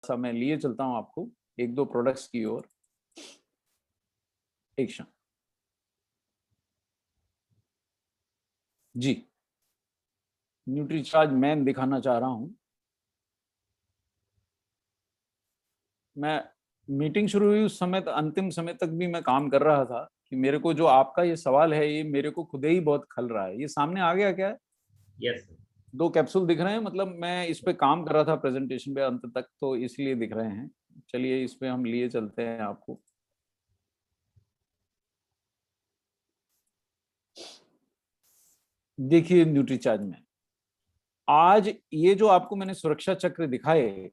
सा मैं लिए चलता हूं आपको एक दो प्रोडक्ट्स की ओर। एक क्षण जी, न्यूट्रीचार्ज मैन दिखाना चाह रहा हूं। मैं मीटिंग शुरू हुई उस समय अंतिम समय तक भी मैं काम कर रहा था कि मेरे को जो आपका ये सवाल है ये मेरे को खुद ही बहुत खल रहा है। ये सामने आ गया क्या है? Yes sir. दो कैप्सूल दिख रहे हैं, मतलब मैं इस पे काम कर रहा था प्रेजेंटेशन पे अंत तक, तो इसलिए दिख रहे हैं। चलिए इस पे हम लिए चलते हैं आपको। देखिए न्यूट्रीचार्ज में आज ये जो आपको मैंने सुरक्षा चक्र दिखाए,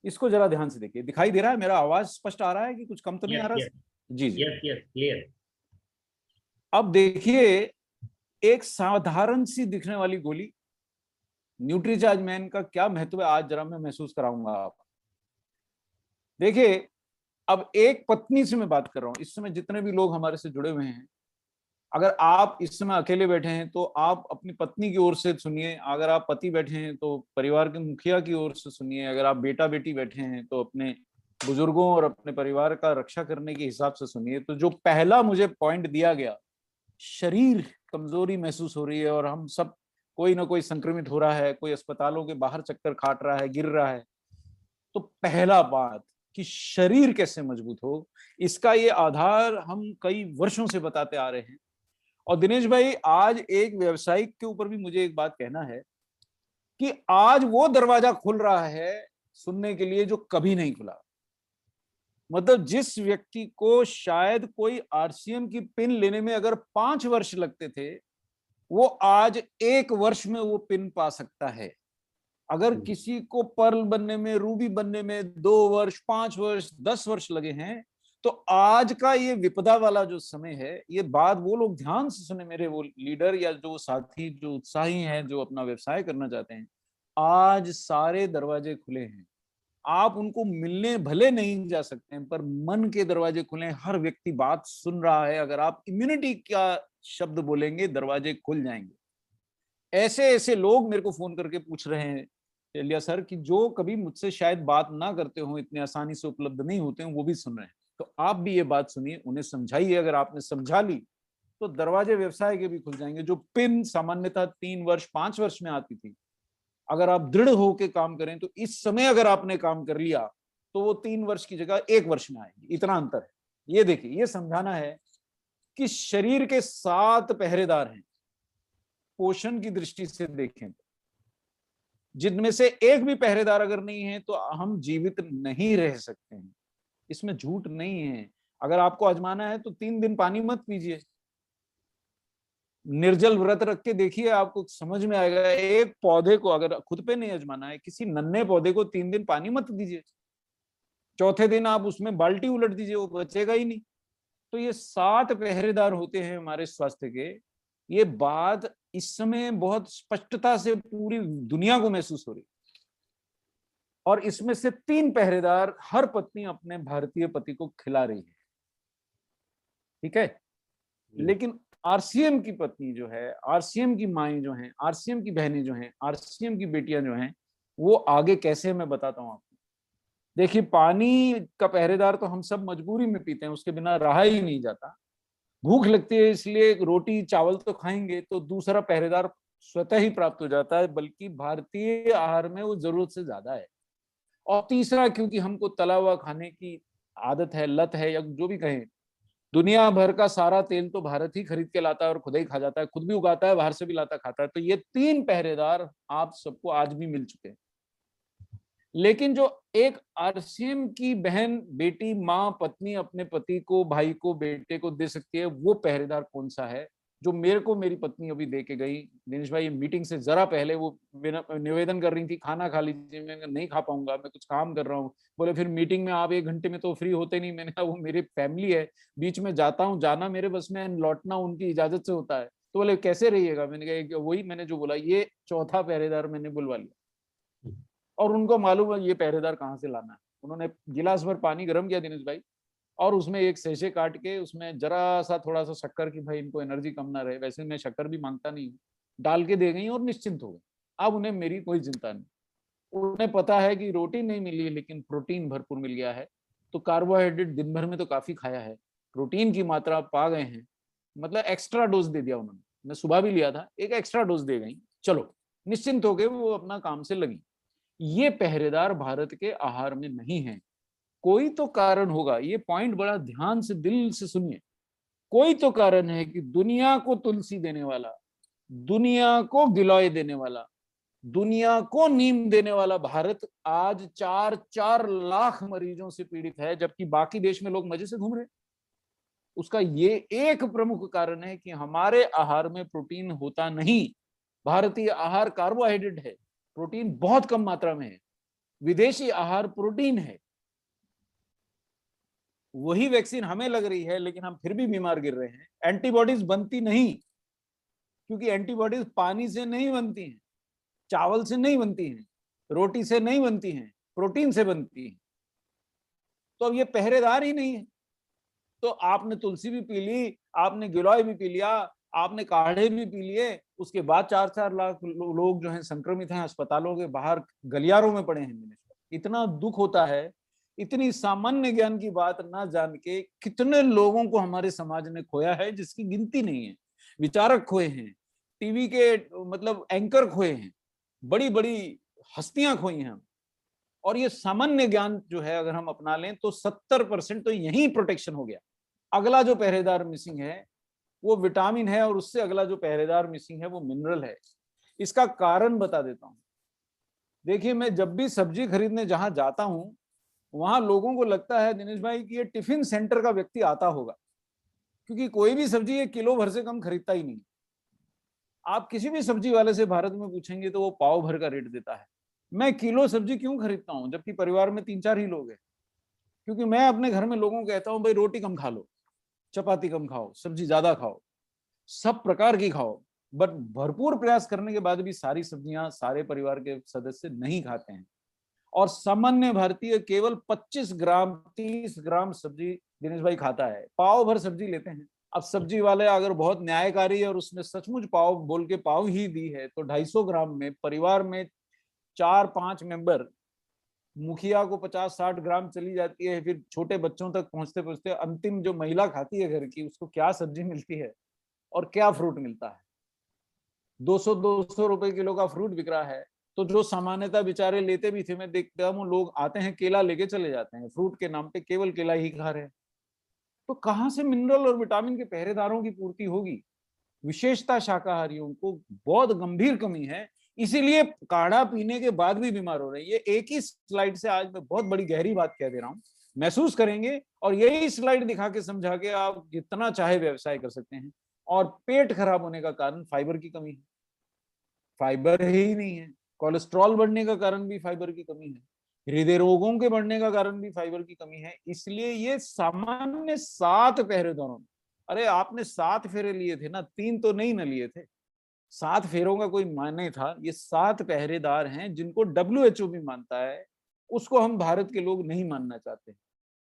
इसको जरा ध्यान से देखिए। दिखाई दे रहा है? मेरा आवाज स्पष्ट आ रहा है कि कुछ कम तो नहीं आ यस रहा? यस जी जी। Yes yes clear. अब देखिए, एक साधारण सी दिखने वाली गोली न्यूट्रीचार्ज मैन का क्या महत्व है आज जरा मैं महसूस कराऊंगा आप। देखिए, अब एक पत्नी से मैं बात कर रहा हूं, इस समय जितने भी लोग हमारे से जुड़े हुए हैं, अगर आप इस समय अकेले बैठे हैं तो आप अपनी पत्नी की ओर से सुनिए, अगर आप पति बैठे हैं तो परिवार के मुखिया की ओर से सुनिए, अगर आप बेटा बेटी बैठे हैं तो अपने बुजुर्गों और अपने परिवार का रक्षा करने के हिसाब से सुनिए। तो जो पहला मुझे पॉइंट दिया गया, शरीर कमजोरी महसूस हो रही है और हम सब कोई ना कोई संक्रमित हो रहा है, कोई अस्पतालों के बाहर चक्कर काट रहा है, गिर रहा है, तो पहला बात कि शरीर कैसे मजबूत हो, इसका ये आधार हम कई वर्षों से बताते आ रहे हैं। और दिनेश भाई, आज एक व्यवसायिक के ऊपर भी मुझे एक बात कहना है कि आज वो दरवाजा खुल रहा है सुनने के लिए जो कभी नहीं खुला। मतलब जिस व्यक्ति को शायद कोई आरसीएम की पिन लेने में अगर 5 वर्ष लगते थे, वो आज 1 वर्ष में वो पिन पा सकता है। अगर किसी को पर्ल बनने में, रूबी बनने में 2 वर्ष, 5 वर्ष, 10 वर्ष लगे हैं, तो आज का ये विपदा वाला जो समय है, ये बात वो लोग ध्यान से सुने, मेरे वो लीडर या जो साथी जो उत्साही हैं, जो अपना व्यवसाय करना चाहते हैं, आज सारे दरवाजे खुले हैं। आप उनको मिलने भले नहीं जा सकते हैं, पर मन के दरवाजे खुले हैं। हर व्यक्ति बात सुन रहा है। अगर आप इम्यूनिटी का शब्द बोलेंगे, दरवाजे खुल जाएंगे। ऐसे ऐसे लोग मेरे को फोन करके पूछ रहे हैं एलिया सर कि जो कभी मुझसे शायद बात ना करते हो, इतने आसानी से उपलब्ध नहीं होते हैं, वो भी सुन रहे हैं। तो आप भी ये बात सुनिए, उन्हें समझाइए। अगर आपने समझा ली तो दरवाजे व्यवसाय के भी खुल जाएंगे। जो पिन सामान्यतः 3 वर्ष 5 वर्ष में आती थी, अगर आप दृढ़ होकर काम करें तो इस समय अगर आपने काम कर लिया तो वो 3 वर्ष की जगह 1 वर्ष में आएगी। इतना अंतर है। ये देखिए, ये समझाना है कि शरीर के 7 पहरेदार हैं पोषण की दृष्टि से देखें, जिनमें से एक भी पहरेदार अगर नहीं है तो हम जीवित नहीं रह सकते हैं। इसमें झूठ नहीं है। अगर आपको आजमाना है तो 3 दिन पानी मत पीजिए, निर्जल व्रत रख के देखिए, आपको समझ में आएगा। एक पौधे को अगर खुद पे नहीं आजमाना है, किसी नन्हे पौधे को 3 दिन पानी मत दीजिए, चौथे दिन आप उसमें बाल्टी उलट दीजिए, वो बचेगा ही नहीं। तो ये 7 पहरेदार होते हैं हमारे स्वास्थ्य के। ये बात इस समय बहुत स्पष्टता से पूरी दुनिया को महसूस हो रही है। और इसमें से 3 पहरेदार हर पत्नी अपने भारतीय पति को खिला रही है, ठीक है। लेकिन आरसीएम की पत्नी जो है, आरसीएम की माएँ जो हैं, आरसीएम की बहनें जो हैं, आरसीएम की बेटियां जो हैं, वो आगे कैसे, मैं बताता हूं आपको। देखिए, पानी का पहरेदार तो हम सब मजबूरी में पीते हैं, उसके बिना रहा ही नहीं जाता। भूख लगती है इसलिए रोटी चावल तो खाएंगे, तो दूसरा पहरेदार स्वतः ही प्राप्त हो जाता है, बल्कि भारतीय आहार में वो जरूरत से ज्यादा है। और तीसरा, क्योंकि हमको तला हुआ खाने की आदत है, लत है, या जो भी कहें, दुनिया भर का सारा तेल तो भारत ही खरीद के लाता है और खुद ही खा जाता है, खुद भी उगाता है, बाहर से भी लाता खाता है। तो ये 3 पहरेदार आप सबको आज भी मिल चुके हैं। लेकिन जो एक आरसीएम की बहन, बेटी, माँ, पत्नी अपने पति को, भाई को, बेटे को दे सकती है, वो पहरेदार कौन सा है? जो मेरे को मेरी पत्नी अभी दे के गई। दिनेश भाई, मीटिंग से जरा पहले वो निवेदन कर रही थी, खाना खा लीजिए। मैं नहीं खा पाऊंगा, मैं कुछ काम कर रहा हूँ। बोले फिर मीटिंग में आप 1 घंटे में तो फ्री होते नहीं। मैंने कहा वो मेरी फैमिली है, बीच में जाता हूँ, जाना मेरे बस में, लौटना उनकी इजाजत से होता है। तो बोले कैसे रहिएगा? मैंने कहा वही मैंने जो बोला, ये चौथा पहरेदार मैंने बुलवा लिया। और उनको मालूम है ये पहरेदार कहाँ से लाना है। उन्होंने गिलास भर पानी गर्म किया दिनेश भाई, और उसमें एक सेशे काट के उसमें जरा सा थोड़ा सा शक्कर की, भाई इनको एनर्जी कम ना रहे, वैसे मैं शक्कर भी मांगता नहीं हूँ, डाल के दे गई और निश्चिंत हो गए। अब उन्हें मेरी कोई चिंता नहीं। उन्हें पता है कि रोटी नहीं मिली लेकिन प्रोटीन भरपूर मिल गया है, तो कार्बोहाइड्रेट दिन भर में तो काफी खाया है, प्रोटीन की मात्रा पा गए हैं, मतलब एक्स्ट्रा डोज दे दिया उन्होंने। मैं सुबह भी लिया था, एक एक्स्ट्रा डोज दे गई, चलो निश्चिंत हो गए, वो अपना काम से लगी। ये पहरेदार भारत के आहार में नहीं है। कोई तो कारण होगा, ये पॉइंट बड़ा ध्यान से दिल से सुनिए। कोई तो कारण है कि दुनिया को तुलसी देने वाला, दुनिया को गिलोय देने वाला, दुनिया को नीम देने वाला भारत आज 4-4 लाख मरीजों से पीड़ित है, जबकि बाकी देश में लोग मजे से घूम रहे। उसका ये एक प्रमुख कारण है कि हमारे आहार में प्रोटीन होता नहीं। भारतीय आहार कार्बोहाइड्रेट है, प्रोटीन बहुत कम मात्रा में है। विदेशी आहार प्रोटीन है। वही वैक्सीन हमें लग रही है लेकिन हम फिर भी बीमार गिर रहे हैं। एंटीबॉडीज बनती नहीं, क्योंकि एंटीबॉडीज पानी से नहीं बनती हैं, चावल से नहीं बनती हैं, रोटी से नहीं बनती हैं, प्रोटीन से बनती हैं। तो अब ये पहरेदार ही नहीं है। तो आपने तुलसी भी पी ली, आपने गिलोय भी पी लिया, आपने काढ़े भी पी लिए, उसके बाद 4-4 लाख लोग जो हैं संक्रमित हैं, अस्पतालों के बाहर गलियारों में पड़े हैं। इतना दुख होता है। इतनी सामान्य ज्ञान की बात ना जान के कितने लोगों को हमारे समाज ने खोया है, जिसकी गिनती नहीं है। विचारक खोए हैं, टीवी के मतलब एंकर खोए हैं, बड़ी बड़ी हस्तियां खोई हैं। और ये सामान्य ज्ञान जो है अगर हम अपना लें तो 70% तो यही प्रोटेक्शन हो गया। अगला जो पहरेदार मिसिंग है वो विटामिन है, और उससे अगला जो पहरेदार मिसिंग है वो मिनरल है। इसका कारण बता देता हूं। देखिए, मैं जब भी सब्जी खरीदने जहां जाता हूं, वहां लोगों को लगता है दिनेश भाई कि ये टिफिन सेंटर का व्यक्ति आता होगा, क्योंकि कोई भी सब्जी ये किलो भर से कम खरीदता ही नहीं। आप किसी भी सब्जी वाले से भारत में पूछेंगे तो वो पाव भर का रेट देता है। मैं किलो सब्जी क्यों खरीदता हूँ जबकि परिवार में 3-4 ही लोग हैं? क्योंकि मैं अपने घर में लोगों को कहता हूँ भाई रोटी कम खा लो, चपाती कम खाओ, सब्जी ज्यादा खाओ, सब प्रकार की खाओ। बट भरपूर प्रयास करने के बाद भी सारी सब्जियां सारे परिवार के सदस्य नहीं खाते हैं। और सामान्य भारतीय केवल 25 ग्राम 30 ग्राम सब्जी दिनेश भाई खाता है, पाव भर सब्जी लेते हैं। अब सब्जी वाले अगर बहुत न्यायकारी है और उसने सचमुच पाव बोल के पाव ही दी है, तो 250 ग्राम में परिवार में 4-5 मेंबर, मुखिया को 50-60 ग्राम चली जाती है। फिर छोटे बच्चों तक पहुंचते पहुंचते अंतिम जो महिला खाती है घर की, उसको क्या सब्जी मिलती है और क्या फ्रूट मिलता है। 200-200 रुपए किलो का फ्रूट बिक रहा है। तो जो सामान्यता बेचारे लेते भी थे, मैं देखता हूँ लोग आते हैं केला लेके चले जाते हैं, फ्रूट के नाम पे केवल केला ही खा रहे हैं। तो कहां से मिनरल और विटामिन के पहरेदारों की पूर्ति होगी? विशेषता शाकाहारियों को बहुत गंभीर कमी है, इसीलिए काढ़ा पीने के बाद भी बीमार हो रहे हैं। ये एक ही स्लाइड से आज मैं बहुत बड़ी गहरी बात कह दे रहा हूं, महसूस करेंगे और यही स्लाइड दिखा के समझा के आप जितना चाहे व्यवसाय कर सकते हैं। और पेट खराब होने का कारण फाइबर की कमी है, फाइबर ही नहीं है। कोलेस्ट्रॉल बढ़ने का कारण भी फाइबर की कमी है, हृदय रोगों के बढ़ने का कारण भी फाइबर की कमी है। इसलिए ये सामान्य 7 पहरेदारों, अरे आपने 7 फेरे लिए थे ना, 3 तो नहीं ना लिए थे। 7 फेरों का कोई मायने था? ये 7 पहरेदार हैं जिनको WHO भी मानता है, उसको हम भारत के लोग नहीं मानना चाहते।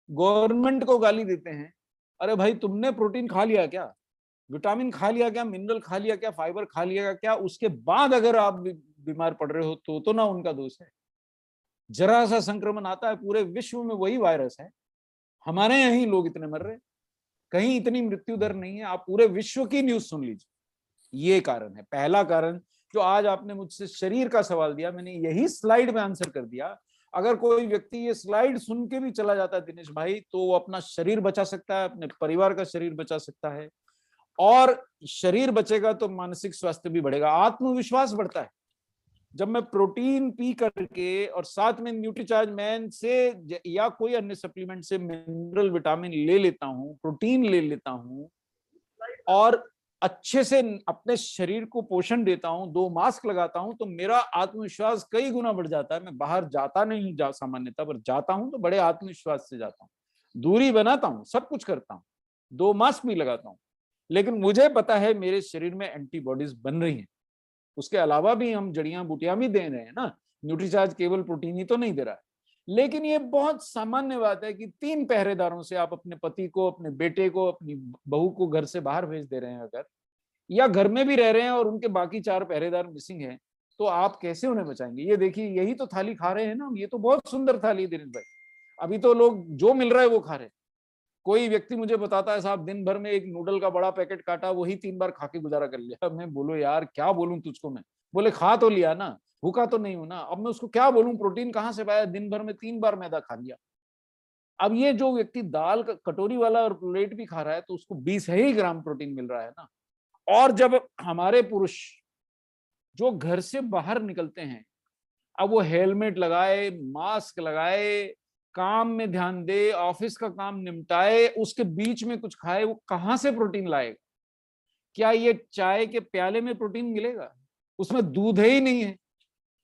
गवर्नमेंट को गाली देते हैं, अरे भाई तुमने प्रोटीन खा लिया क्या, विटामिन खा लिया क्या, मिनरल खा लिया क्या, फाइबर खा लिया क्या, उसके बाद अगर आप बीमार पड़ रहे हो तो ना उनका दोष है। जरा सा संक्रमण आता है, पूरे विश्व में वही वायरस है, हमारे यहाँ ही लोग इतने मर रहे, कहीं इतनी मृत्यु दर नहीं है। आप पूरे विश्व की न्यूज सुन लीजिए। ये कारण है। पहला कारण जो आज आपने मुझसे शरीर का सवाल दिया, मैंने यही स्लाइड में आंसर कर दिया। अगर कोई व्यक्ति ये स्लाइड सुन के भी चला जाता है दिनेश भाई, तो वो अपना शरीर बचा सकता है, अपने परिवार का शरीर बचा सकता है। और शरीर बचेगा तो मानसिक स्वास्थ्य भी बढ़ेगा, आत्मविश्वास बढ़ता है। जब मैं प्रोटीन पी करके और साथ में न्यूट्रीचार्ज मैन से या कोई अन्य सप्लीमेंट से मिनरल विटामिन ले लेता हूँ, प्रोटीन ले लेता हूँ और अच्छे से अपने शरीर को पोषण देता हूँ, 2 मास्क लगाता हूँ, तो मेरा आत्मविश्वास कई गुना बढ़ जाता है। मैं बाहर जाता नहीं जा सामान्यता, पर जाता हूँ तो बड़े आत्मविश्वास से जाता हूँ, दूरी बनाता हूँ, सब कुछ करता हूँ, 2 मास्क भी लगाता हूँ। लेकिन मुझे पता है मेरे शरीर में एंटीबॉडीज बन रही हैं। उसके अलावा भी हम जड़ियां बूटियां भी दे रहे हैं ना, न्यूट्रीचार्ज केवल प्रोटीन ही तो नहीं दे रहा है। लेकिन ये बहुत सामान्य बात है कि 3 पहरेदारों से आप अपने पति को, अपने बेटे को, अपनी बहू को घर से बाहर भेज दे रहे हैं अगर, या घर में भी रह रहे हैं और उनके बाकी 4 पहरेदार मिसिंग हैं, तो आप कैसे उन्हें बचाएंगे? ये देखिए, यही तो थाली खा रहे हैं ना, ये तो बहुत सुंदर थाली है दिनेश भाई। अभी तो लोग जो मिल रहा है वो खा रहे हैं। कोई व्यक्ति मुझे बताता है साहब दिन भर में एक नूडल का बड़ा पैकेट काटा, वही 3 बार खा के गुजारा कर लिया। मैं बोलो यार क्या बोलूं तुझको मैं? बोले खा तो लिया ना, भूखा तो नहीं हूं ना। अब मैं उसको क्या बोलूं, प्रोटीन कहाँ से पाया? दिन भर में 3 बार मैदा खा लिया। अब ये जो व्यक्ति दाल का कटोरी वाला और प्लेट भी खा रहा है तो उसको 20 ही ग्राम प्रोटीन मिल रहा है ना। और जब हमारे पुरुष जो घर से बाहर निकलते हैं, अब वो हेलमेट लगाए, मास्क लगाए, काम में ध्यान दे, ऑफिस का काम निपटाए, उसके बीच में कुछ खाए, वो कहां से प्रोटीन लाएगा? क्या ये चाय के प्याले में प्रोटीन मिलेगा? उसमें दूध ही नहीं है।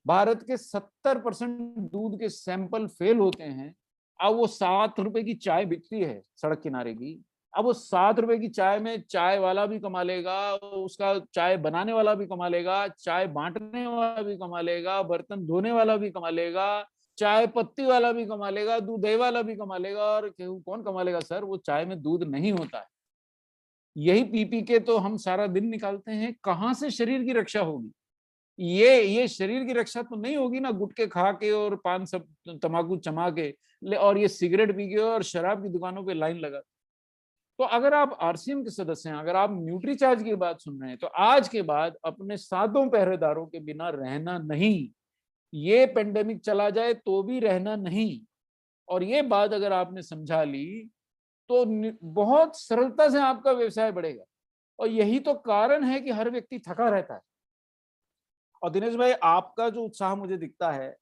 भारत के 70% दूध के सैंपल फेल होते हैं। अब वो 7 रुपए की चाय बिकती है सड़क किनारे की। अब वो 7 रुपए की चाय में चाय वाला भी कमा लेगा, उसका चाय बनाने वाला भी कमा लेगा, चाय बांटने वाला भी कमा लेगा, बर्तन धोने वाला भी कमा लेगा, चाय पत्ती वाला भी कमा लेगा, दूध वाला भी कमा लेगा। और कौन कमा लेगा सर? वो चाय में दूध नहीं होता है। यही पी पी के तो हम सारा दिन निकालते हैं। कहाँ से शरीर की रक्षा होगी? ये शरीर की रक्षा तो नहीं होगी ना, गुटखे खा के और पान सब तंबाकू चमा के और ये सिगरेट पी के और शराब की दुकानों पे लाइन लगा। तो अगर आप आरसीएम के सदस्य हैं, अगर आप न्यूट्रीचार्ज की बात सुन रहे हैं, तो आज के बाद अपने सातों पहरेदारों के बिना रहना नहीं। ये पेंडेमिक चला जाए तो भी रहना नहीं। और ये बात अगर आपने समझा ली तो बहुत सरलता से आपका व्यवसाय बढ़ेगा। और यही तो कारण है कि हर व्यक्ति थका रहता है। और दिनेश भाई, आपका जो उत्साह मुझे दिखता है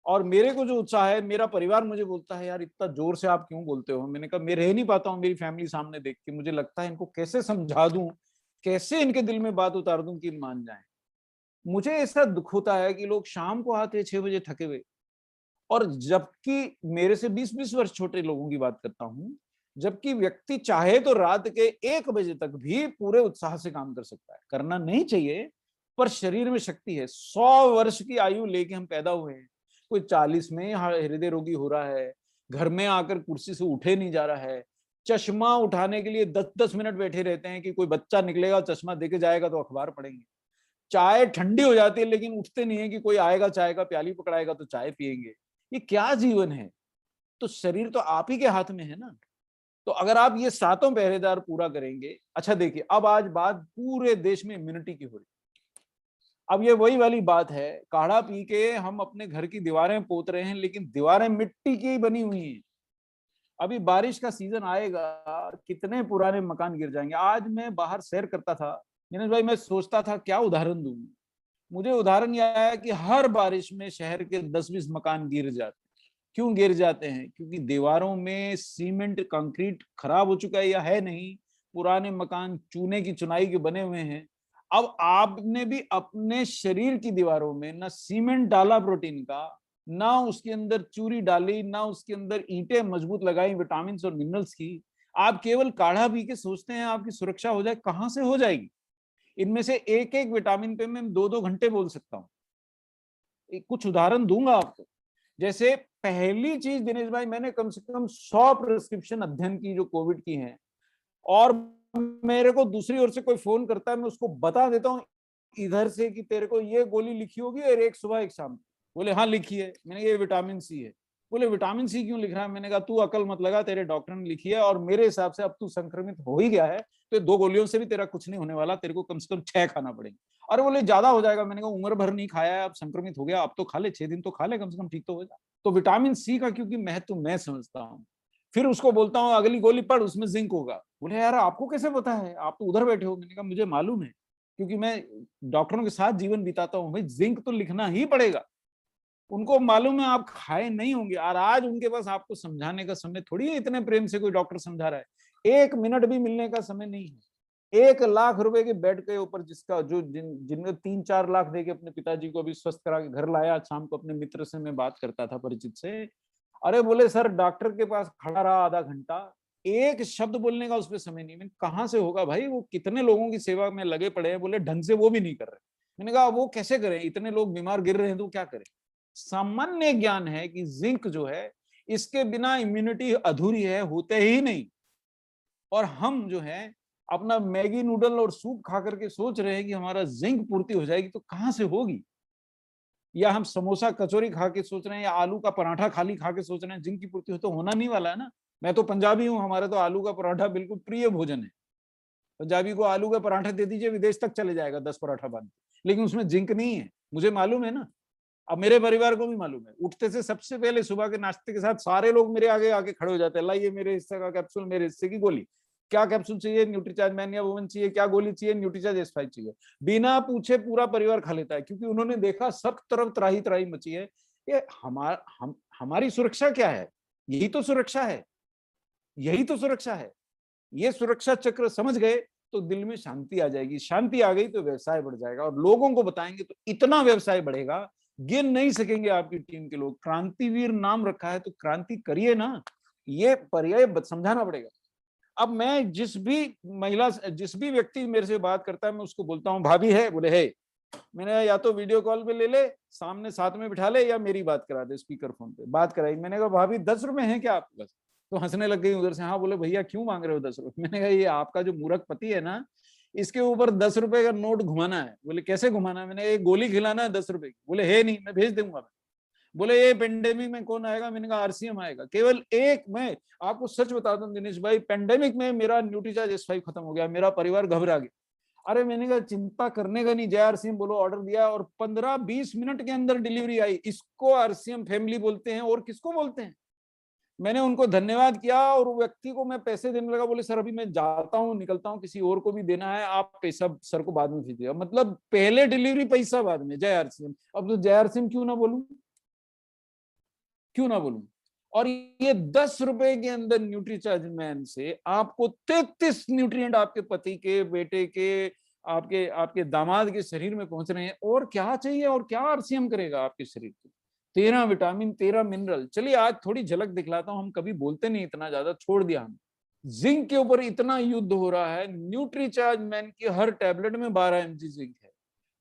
और मेरे को जो उत्साह है, मेरा परिवार मुझे बोलता है यार इतना जोर से आप क्यों बोलते हो? मैंने कहा मैं रह नहीं पाता हूँ मेरी फैमिली सामने देख के। मुझे लगता है इनको कैसे समझा दूं, कैसे इनके दिल में बात उतार दूं कि मान जाए। मुझे ऐसा दुख होता है कि लोग शाम को आते हैं 6 बजे थके हुए, और जबकि मेरे से 20-20 वर्ष छोटे लोगों की बात करता हूँ, जबकि व्यक्ति चाहे तो रात के 1 बजे तक भी पूरे उत्साह से काम कर सकता है। करना नहीं चाहिए, पर शरीर में शक्ति है। 100 वर्ष की आयु लेके हम पैदा हुए हैं। कोई 40 में हृदय रोगी हो रहा है, घर में आकर कुर्सी से उठे नहीं जा रहा है, चश्मा उठाने के लिए 10-10 मिनट बैठे रहते हैं कि कोई बच्चा निकलेगा चश्मा देके जाएगा तो अखबार पढ़ेंगे। चाय ठंडी हो जाती है लेकिन उठते नहीं है कि कोई आएगा चाय का प्याली पकड़ाएगा तो चाय पिएंगे। ये क्या जीवन है? तो शरीर तो आप ही के हाथ में है ना। तो अगर आप ये सातों पहरेदार पूरा करेंगे। अच्छा देखिए, अब आज बात पूरे देश में इम्यूनिटी की हो रही। अब ये वही वाली बात है, काढ़ा पी के हम अपने घर की दीवारें पोत रहे हैं, लेकिन दीवारें मिट्टी की बनी हुई हैं। अभी बारिश का सीजन आएगा, कितने पुराने मकान गिर जाएंगे। आज मैं बाहर सैर करता था दिनेश भाई, मैं सोचता था क्या उदाहरण दूं। मुझे उदाहरण यह आया कि हर बारिश में शहर के 10-20 मकान गिर जाते हैं। क्यों गिर जाते हैं? क्योंकि दीवारों में सीमेंट कंक्रीट खराब हो चुका है या है नहीं। पुराने मकान चूने की चुनाई के बने हुए हैं। अब आपने भी अपने शरीर की दीवारों में ना सीमेंट डाला प्रोटीन का, ना उसके अंदर चूरी डाली, ना उसके अंदर ईंटें मजबूत लगाई विटामिन और मिनरल्स की। आप केवल काढ़ा पी के सोचते हैं आपकी सुरक्षा हो जाए। कहां से हो जाएगी? इनमें से एक एक विटामिन पे मैं 2-2 घंटे बोल सकता हूँ। कुछ उदाहरण दूंगा आपको। जैसे पहली चीज दिनेश भाई, मैंने कम से कम 100 प्रिस्क्रिप्शन अध्ययन की जो कोविड की हैं, और मेरे को दूसरी ओर से कोई फोन करता है, मैं उसको बता देता हूँ इधर से कि तेरे को ये गोली लिखी होगी और एक सुबह एक शाम। बोले हाँ लिखी है। मैंने ये विटामिन सी है। बोले विटामिन सी क्यों लिख रहा है? मैंने कहा तू अकल मत लगा, तेरे डॉक्टर ने लिखी है, और मेरे हिसाब से अब तू संक्रमित हो ही गया है तो 2 गोलियों से भी तेरा कुछ नहीं होने वाला, तेरे को कम से कम 6 खाना पड़ेगा। अरे बोले ज्यादा हो जाएगा। मैंने कहा उम्र भर नहीं खाया है, अब संक्रमित हो गया, अब तो खा ले, 6 दिन तो खा ले कम से कम, ठीक तो हो जाए। तो विटामिन सी का क्योंकि महत्व मैं समझता हूँ। फिर उसको बोलता हूँ अगली गोली पढ़, उसमें जिंक होगा। बोले यार आपको कैसे पता है, आप तो उधर बैठे हो। मैंने कहा मुझे मालूम है, क्योंकि मैं डॉक्टरों के साथ जीवन बिताता हूँ। भाई जिंक तो लिखना ही पड़ेगा। उनको मालूम है आप खाए नहीं होंगे, और आज उनके पास आपको समझाने का समय थोड़ी है। इतने प्रेम से कोई डॉक्टर समझा रहा है, 1 मिनट भी मिलने का समय नहीं है। 1 लाख रुपए के बेड के ऊपर जिसका जो जिनने 3-4 लाख दे के अपने पिताजी को भी स्वस्थ करा के घर लाया। शाम को अपने मित्र से मैं बात करता था, परिचित से। अरे बोले सर डॉक्टर के पास खड़ा रहा आधा घंटा, एक शब्द बोलने का उसमें समय नहीं। मैंने कहाँ से होगा भाई, वो कितने लोगों की सेवा में लगे पड़े हैं। बोले ढंग से वो भी नहीं कर रहे। मैंने कहा वो कैसे करें, इतने लोग बीमार गिर रहे हैं तो क्या करें? सामान्य ज्ञान है कि जिंक जो है, इसके बिना इम्यूनिटी अधूरी है, होते ही नहीं। और हम जो है अपना मैगी नूडल और सूप खा करके सोच रहे हैं कि हमारा जिंक पूर्ति हो जाएगी, तो कहां से होगी? या हम समोसा कचौरी खा के सोच रहे हैं, या आलू का पराठा खाली खा के सोच रहे हैं जिंक की पूर्ति हो, तो होना नहीं वाला है ना। मैं तो पंजाबी हूँ, हमारे तो आलू का पराठा बिल्कुल प्रिय भोजन है। पंजाबी को आलू का पराठा दे दीजिए, विदेश तक चले जाएगा 10 पराठा बांध, लेकिन उसमें जिंक नहीं है, मुझे मालूम है ना। अब मेरे परिवार को भी मालूम है, उठते से सबसे पहले सुबह के नाश्ते के साथ सारे लोग मेरे आगे आके खड़े हो जाते हैं, लाइए मेरे हिस्से का कैप्सूल, मेरे हिस्से की गोली। क्या कैप्सूल चाहिए? न्यूट्रीचार्ज मैन या वुमन चाहिए? क्या गोली चाहिए? न्यूट्रीचार्ज S5 चाहिए। बिना पूछे पूरा परिवार खा लेता है, क्योंकि उन्होंने देखा सब तरफ त्राही त्राही मची है। ये हमारी सुरक्षा क्या है? यही तो सुरक्षा है, यही तो सुरक्षा है। ये सुरक्षा चक्र समझ गए तो दिल में शांति आ जाएगी, शांति आ गई तो व्यवसाय बढ़ जाएगा, और लोगों को बताएंगे तो इतना व्यवसाय बढ़ेगा, गिन नहीं सकेंगे आपकी टीम के लोग। क्रांतिवीर नाम रखा है तो क्रांति करिए ना, ये पर्याय समझाना पड़ेगा। अब मैं जिस भी व्यक्ति मेरे से बात करता है, मैं उसको बोलता हूँ भाभी है? बोले है। मैंने या तो वीडियो कॉल पे ले ले, सामने साथ में बिठा ले, या मेरी बात करा दे स्पीकर फोन पे। बात कराई, मैंने कहा भाभी 10 रुपए हैं क्या आपके पास? तो हंसने लग गई उधर से। हाँ। बोले भैया क्यों मांग रहे हो 10 रुपए? मैंने कहा ये आपका जो मूर्ख पति है ना, इसके ऊपर 10 रुपए का नोट घुमाना है। बोले कैसे घुमाना है? मैंने एक गोली खिलाना है 10 रुपए की। बोले है नहीं, मैं भेज दूंगा। बोले ये पेंडेमिक में कौन आएगा? मैंने कहा RCM आएगा। केवल एक, मैं आपको सच बता दूं दिनेश भाई, पेंडेमिक में मेरा न्यूट्रीचार्ज S5 खत्म हो गया, मेरा परिवार घबरा गया। अरे मैंने कहा चिंता करने का नहीं, जय RCM बोलो, ऑर्डर दिया और 15-20 मिनट के अंदर डिलीवरी आई। इसको RCM फैमिली बोलते हैं, और किसको बोलते हैं? मैंने उनको धन्यवाद किया, और व्यक्ति को मैं पैसे देने लगा। बोले सर अभी मैं जाता हूँ, निकलता हूँ, किसी और को भी देना है, आप पैसा सर को बाद में दीजिएगा। मतलब पहले डिलीवरी, पैसा बाद में। जय RCM। अब तो जय RCM क्यों ना बोलूं, क्यों ना बोलूं। और ये 10 रुपए के अंदर न्यूट्रीचार्ज मैन से आपको 33 न्यूट्रिएंट आपके पति के, बेटे के, आपके आपके दामाद के शरीर में पहुंच रहे हैं। और क्या चाहिए? और क्या RCM करेगा आपके शरीर को? 13 विटामिन, 13 मिनरल। चलिए आज थोड़ी झलक दिखलाता हूं, हम कभी बोलते नहीं इतना ज्यादा, छोड़ दिया हम। जिंक के ऊपर इतना युद्ध हो रहा है, न्यूट्रीचार्ज मैन की हर टैबलेट में 12 mg जिंक है।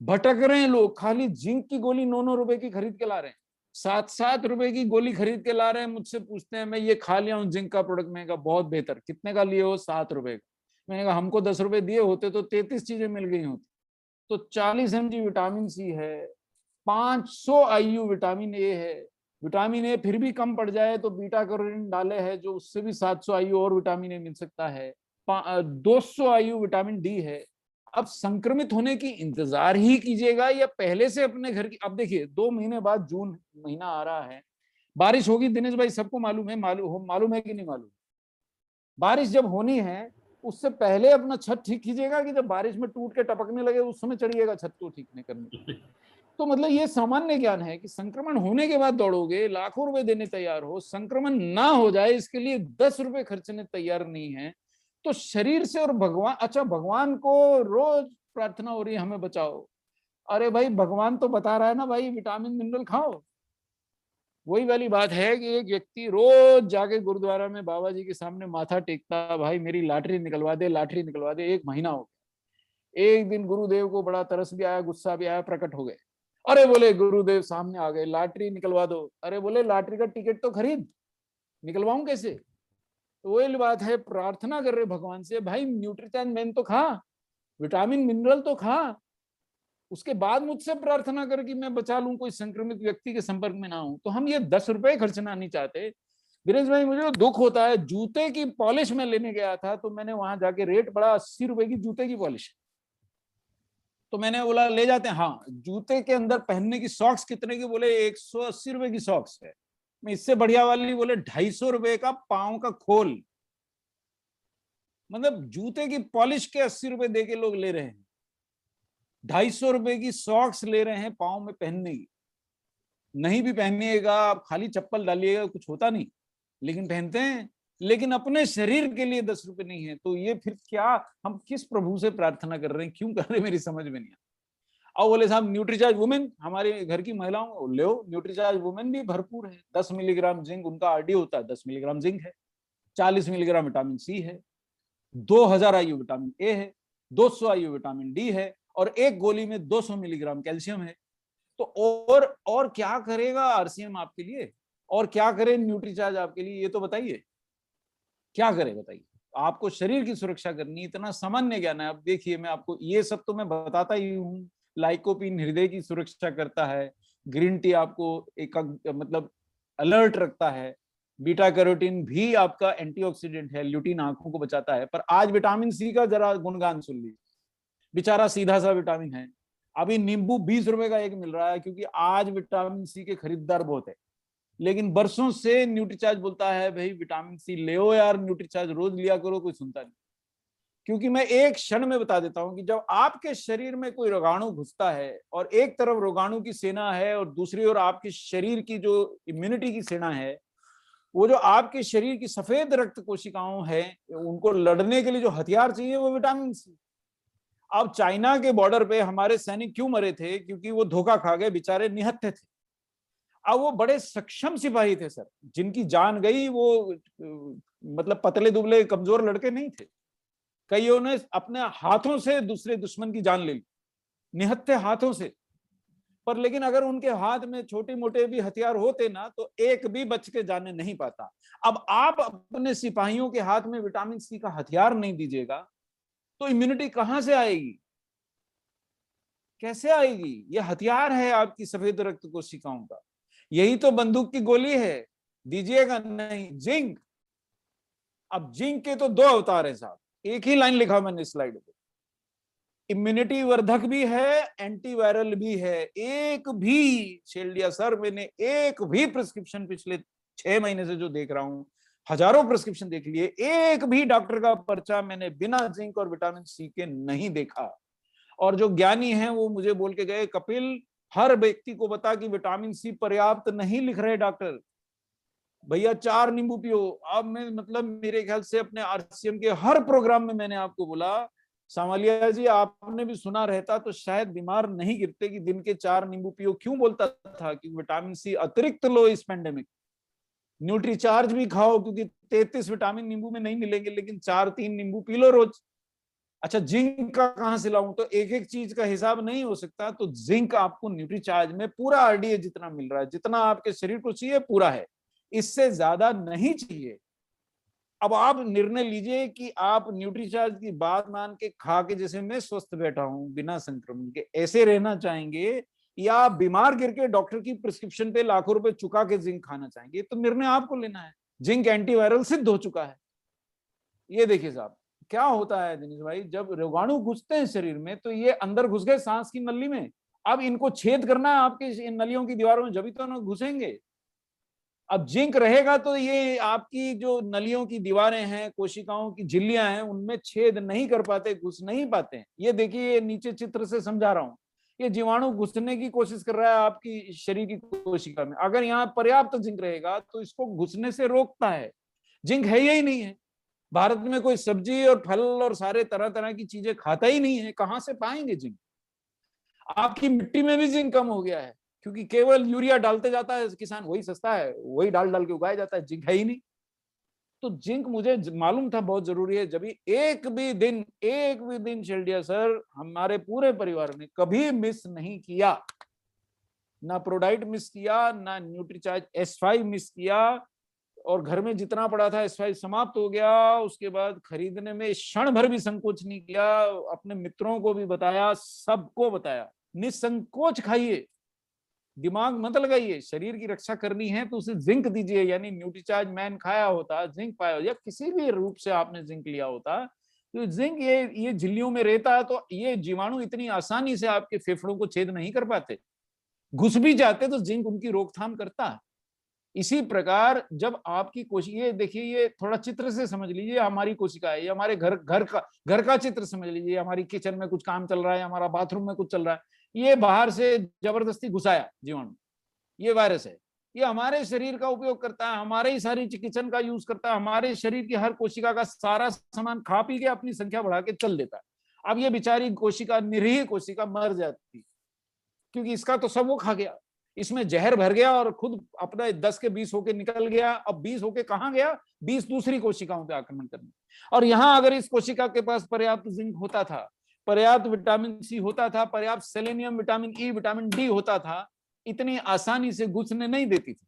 भटक रहे हैं लोग, खाली जिंक की गोली 9-9 रुपए की खरीद के ला रहे हैं, 7-7 रुपए की गोली खरीद के ला रहे हैं। मुझसे पूछते हैं मैं ये खा लिया हूँ जिंक का प्रोडक्ट। मैंने कहा बहुत बेहतर। कितने का लिए हो? 7 रुपए का। मैंने कहा हमको 10 रुपए दिए होते तो 33 चीजें मिल गई होती। तो 40 mg विटामिन C है, 500 IU विटामिन ए है। विटामिन ए फिर भी कम पड़ जाए तो बीटा कैरोटीन डाले है, जो उससे भी 700 IU और विटामिन ए मिल सकता है। 200 IU विटामिन डी है। अब संक्रमित होने की इंतजार ही कीजिएगा, या पहले से अपने घर की। अब देखिए 2 महीने बाद जून महीना आ रहा है, बारिश होगी दिनेश भाई, सबको मालूम है। मालूम है कि नहीं मालूम? बारिश जब होनी है उससे पहले अपना छत ठीक कीजिएगा, कि जब बारिश में टूट के टपकने लगे उस समय चढ़िएगा छत को ठीक नहीं करने। तो मतलब ये सामान्य ज्ञान है कि संक्रमण होने के बाद दौड़ोगे, लाखों रुपए देने तैयार हो, संक्रमण ना हो जाए इसके लिए 10 रुपए खर्चने तैयार नहीं है। तो शरीर से और भगवान, अच्छा भगवान को रोज प्रार्थना हो रही है हमें बचाओ। अरे भाई भगवान तो बता रहा है ना भाई, विटामिन मिनरल खाओ। वही वाली बात है कि एक व्यक्ति रोज जाके गुरुद्वारा में बाबा जी के सामने माथा टेकता, भाई मेरी लॉटरी निकलवा दे, लॉटरी निकलवा दे। 1 महीना हो गया। एक दिन गुरुदेव को बड़ा तरस भी आया, गुस्सा भी आया, प्रकट हो गए। अरे बोले गुरुदेव सामने आ गए, लॉटरी निकलवा दो। अरे बोले लॉटरी का टिकट तो खरीद, निकलवाऊं कैसे? तो वही बात है, प्रार्थना कर रहे भगवान से, भाई न्यूट्रीचार्ज मैन तो खा, विटामिन मिनरल तो खा, उसके बाद मुझसे प्रार्थना कर कि मैं बचा लूं, कोई संक्रमित व्यक्ति के संपर्क में ना हूं। तो हम ये 10 रुपए खर्चना नहीं चाहते। वीरेश भाई मुझे दुख होता है, जूते की पॉलिश में लेने गया था, तो मैंने वहां जाके रेट पड़ा 80 रुपए की जूते की पॉलिश। तो मैंने बोला ले जाते हैं। हाँ। जूते के अंदर पहनने की सॉक्स कितने की? बोले 180 रुपए की सॉक्स है। मैं इससे बढ़िया वाली बोले 250 रुपए का पांव का खोल। मतलब जूते की पॉलिश के 80 रुपए दे के लोग ले रहे हैं, 250 रुपए की सॉक्स ले रहे हैं पांव में पहनने की। नहीं भी पहनिएगा आप, खाली चप्पल डालिएगा, कुछ होता नहीं, लेकिन पहनते हैं। लेकिन अपने शरीर के लिए 10 रुपए नहीं है। तो ये फिर क्या, हम किस प्रभु से प्रार्थना कर रहे हैं, क्यों कर रहे हैं, मेरी समझ में नहीं आता। और बोले साहब न्यूट्रीचार्ज वुमेन, हमारे घर की महिलाओं ले न्यूट्रीचार्ज वुमेन भी भरपूर है। 10 मिलीग्राम जिंक उनका RD होता है, 10 मिलीग्राम जिंक है, 40 मिलीग्राम विटामिन C है, 2000 IU विटामिन ए है, 200 IU विटामिन डी है, और एक गोली में 200 मिलीग्राम कैल्शियम है। तो और क्या करेगा RCM आपके लिए, और क्या करे न्यूट्रीचार्ज आपके लिए, ये तो बताइए क्या करे, बताइए। आपको शरीर की सुरक्षा करनी, इतना सामान्य ज्ञान है। अब देखिए मैं आपको ये सब तो मैं बताता ही हूँ। लाइकोपिन हृदय की सुरक्षा करता है, ग्रीन टी आपको एक मतलब अलर्ट रखता है, बीटा कैरोटीन भी आपका एंटीऑक्सीडेंट है, ल्यूटीन आंखों को बचाता है। पर आज विटामिन सी का जरा गुणगान सुन लीजिए, बेचारा सीधा सा विटामिन है। अभी नींबू 20 रुपए का एक मिल रहा है, क्योंकि आज विटामिन सी के खरीदार बहुत है। लेकिन बरसों से न्यूट्रीचार्ज बोलता है भाई विटामिन सी ले यार, न्यूट्रीचार्ज रोज लिया करो, कोई सुनता नहीं। क्योंकि मैं एक क्षण में बता देता हूं कि जब आपके शरीर में कोई रोगाणु घुसता है, और एक तरफ रोगाणु की सेना है और दूसरी ओर आपके शरीर की जो इम्यूनिटी की सेना है, वो जो आपके शरीर की सफेद रक्त कोशिकाओं है, उनको लड़ने के लिए जो हथियार चाहिए वो विटामिन सी। अब चाइना के बॉर्डर पे हमारे सैनिक क्यों मरे थे? क्योंकि वो धोखा खा गए, बेचारे निहत्थे थे। अब वो बड़े सक्षम सिपाही थे सर, जिनकी जान गई, वो मतलब पतले दुबले कमजोर लड़के नहीं थे। कईयों ने अपने हाथों से दूसरे दुश्मन की जान ले ली, निहत्थे हाथों से। पर लेकिन अगर उनके हाथ में छोटे मोटे भी हथियार होते ना, तो एक भी बच के जाने नहीं पाता। अब आप अपने सिपाहियों के हाथ में विटामिन सी का हथियार नहीं दीजिएगा, तो इम्यूनिटी कहां से आएगी? कैसे आएगी? ये हथियार है आपकी सफेद रक्त कोशिकाओं का। यही तो बंदूक की गोली है, दीजिएगा नहीं। जिंक, अब जिंक के तो 2 अवतार है साहब, एक ही लाइन लिखा मैंने स्लाइड पे। इम्यूनिटी वर्धक भी है, एंटीवायरल भी है। एक भी शेल्डिया सर, मैंने एक भी प्रिस्क्रिप्शन पिछले 6 महीने से जो देख रहा हूं, हजारों प्रिस्क्रिप्शन देख लिए, एक भी डॉक्टर का पर्चा मैंने बिना जिंक और विटामिन सी के नहीं देखा। और जो ज्ञानी हैं वो मुझे बोल के गए, कपिल हर व्यक्ति को बता कि विटामिन सी पर्याप्त नहीं लिख रहे डॉक्टर, भैया 4 नींबू पियो। अब मैं मतलब मेरे ख्याल से अपने आरसीएम के हर प्रोग्राम में मैंने आपको बोला, सामालिया जी आपने भी सुना रहता तो शायद बीमार नहीं गिरते कि दिन के 4 नींबू पियो। क्यों बोलता था? कि विटामिन सी अतिरिक्त लो इस पेंडेमिक। न्यूट्रीचार्ज भी खाओ, क्योंकि 33 विटामिन नींबू में नहीं मिलेंगे, लेकिन 4-3 नींबू पी लो रोज। अच्छा, जिंक का कहां से लाऊं? तो एक एक चीज का हिसाब नहीं हो सकता। तो जिंक आपको न्यूट्रीचार्ज में पूरा आरडीए जितना मिल रहा है, जितना आपके शरीर को चाहिए पूरा है, इससे ज्यादा नहीं चाहिए। अब आप निर्णय लीजिए कि आप न्यूट्रीचार्ज की बात मान के खा के, जैसे मैं स्वस्थ बैठा हूं बिना संक्रमण के, ऐसे रहना चाहेंगे, या आप बीमार गिर के डॉक्टर की प्रिस्क्रिप्शन पे लाखों रुपए चुका के जिंक खाना चाहेंगे? तो निर्णय आपको लेना है। जिंक एंटीवायरल सिद्ध हो चुका है। ये देखिए साहब क्या होता है दिनेश भाई, जब रोगाणु घुसते हैं शरीर में, तो ये अंदर घुस गए सांस की नली में। अब इनको छेद करना है आपके नलियों की दीवारों में, जब तो ना घुसेंगे। अब जिंक रहेगा तो ये आपकी जो नलियों की दीवारें हैं, कोशिकाओं की झिल्लियां हैं, उनमें छेद नहीं कर पाते, घुस नहीं पाते। ये देखिए नीचे चित्र से समझा रहा हूं, ये जीवाणु घुसने की कोशिश कर रहा है आपकी शरीर की कोशिका में। अगर यहाँ पर्याप्त जिंक रहेगा तो इसको घुसने से रोकता है। जिंक है ही नहीं है भारत में, कोई सब्जी और फल और सारे तरह तरह की चीजें खाता ही नहीं है, कहां से पाएंगे जिंक? आपकी मिट्टी में भी जिंक कम हो गया है, क्योंकि केवल यूरिया डालते जाता है किसान, वही सस्ता है, वही डाल डाल के उगाया जाता है, जिंक है ही नहीं। तो जिंक मुझे मालूम था बहुत जरूरी है। जब एक भी दिन शेल्डिया सर हमारे पूरे परिवार ने कभी मिस नहीं किया, ना प्रोडाइट मिस किया, ना न्यूट्रीचार्ज S5 मिस किया। और घर में जितना पड़ा था S5 समाप्त हो गया, उसके बाद खरीदने में क्षण भर भी संकोच नहीं किया। अपने मित्रों को भी बताया, सबको बताया, निसंकोच खाइए, दिमाग मत लगाइए। शरीर की रक्षा करनी है तो उसे जिंक दीजिए। यानी न्यूट्रीचार्ज मैन खाया होता, जिंक पाया या किसी भी रूप से आपने जिंक लिया होता, तो जिंक ये झिल्लियों में रहता है, तो ये जीवाणु इतनी आसानी से आपके फेफड़ों को छेद नहीं कर पाते। घुस भी जाते तो जिंक उनकी रोकथाम करता है। इसी प्रकार जब आपकी कोशिका, ये देखिए, ये थोड़ा चित्र से समझ लीजिए, हमारी कोशिका है, ये हमारे घर का चित्र समझ लीजिए। हमारी किचन में कुछ काम चल रहा है, हमारा बाथरूम में कुछ चल रहा है, ये बाहर से जबरदस्ती घुसाया जीवाणु, ये वायरस है, ये हमारे शरीर का उपयोग करता है, हमारे ही सारी किचन का यूज करता है, हमारे शरीर की हर कोशिका का सारा सामान खा पी के अपनी संख्या बढ़ा के चल देता है। अब ये बेचारी कोशिका, निरीह कोशिका मर जाती, क्योंकि इसका तो सब वो खा गया, इसमें जहर भर गया और खुद अपना 10 के 20 होके निकल गया। अब 20 होके कहां गया? 20 दूसरी कोशिकाओं पे आक्रमण करने। और यहां अगर इस कोशिका के पास पर्याप्त जिंक होता था, पर्याप्त विटामिन सी होता था, पर्याप्त selenium, vitamin E, vitamin D होता था, इतनी आसानी से घुसने नहीं देती थी,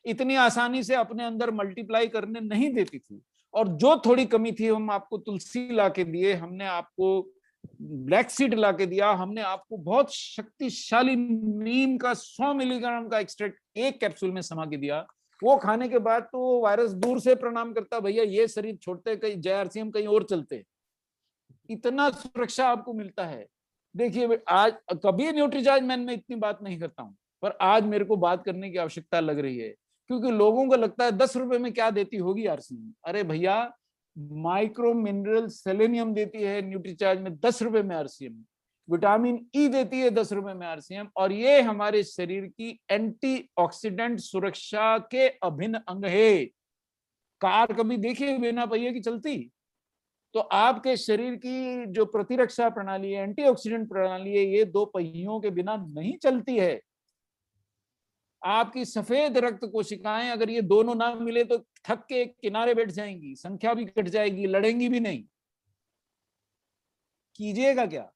इतनी आसानी से अपने अंदर मल्टीप्लाई करने नहीं देती थी। और जो थोड़ी कमी थी, हम आपको तुलसी ला के दिए, हमने आपको ब्लैक सीड ला के दिया, हमने आपको बहुत शक्तिशाली नीम का 100 मिलीग्राम का एक्सट्रैक्ट एक कैप्सूल में समा के दिया, वो खाने के बाद तो वायरस दूर से प्रणाम करता, भैया ये शरीर छोड़ते कहीं JRCM कहीं और चलते। इतना सुरक्षा आपको मिलता है। देखिए आज कभी न्यूट्रीचार्ज मैन में इतनी बात नहीं करता हूं, पर आज मेरे को बात करने की आवश्यकता लग रही है, क्योंकि लोगों को लगता है 10 रुपए में क्या देती होगी आरसीएम। अरे भैया, माइक्रो मिनरल सेलेनियम देती है न्यूट्रीचार्ज में 10 रुपए में आरसीएम, विटामिन ई देती है 10 रुपए में आरसीएम, और ये हमारे शरीर की एंटीऑक्सीडेंट सुरक्षा के अभिन्न अंग है। कार कभी देखिए बिना पहिए की चलती? तो आपके शरीर की जो प्रतिरक्षा प्रणाली है, एंटीऑक्सीडेंट प्रणाली है, ये दो पहियों के बिना नहीं चलती है। आपकी सफेद रक्त कोशिकाएं अगर ये दोनों ना मिले तो थक के किनारे बैठ जाएंगी, संख्या भी कट जाएगी, लड़ेंगी भी नहीं। कीजिएगा क्या?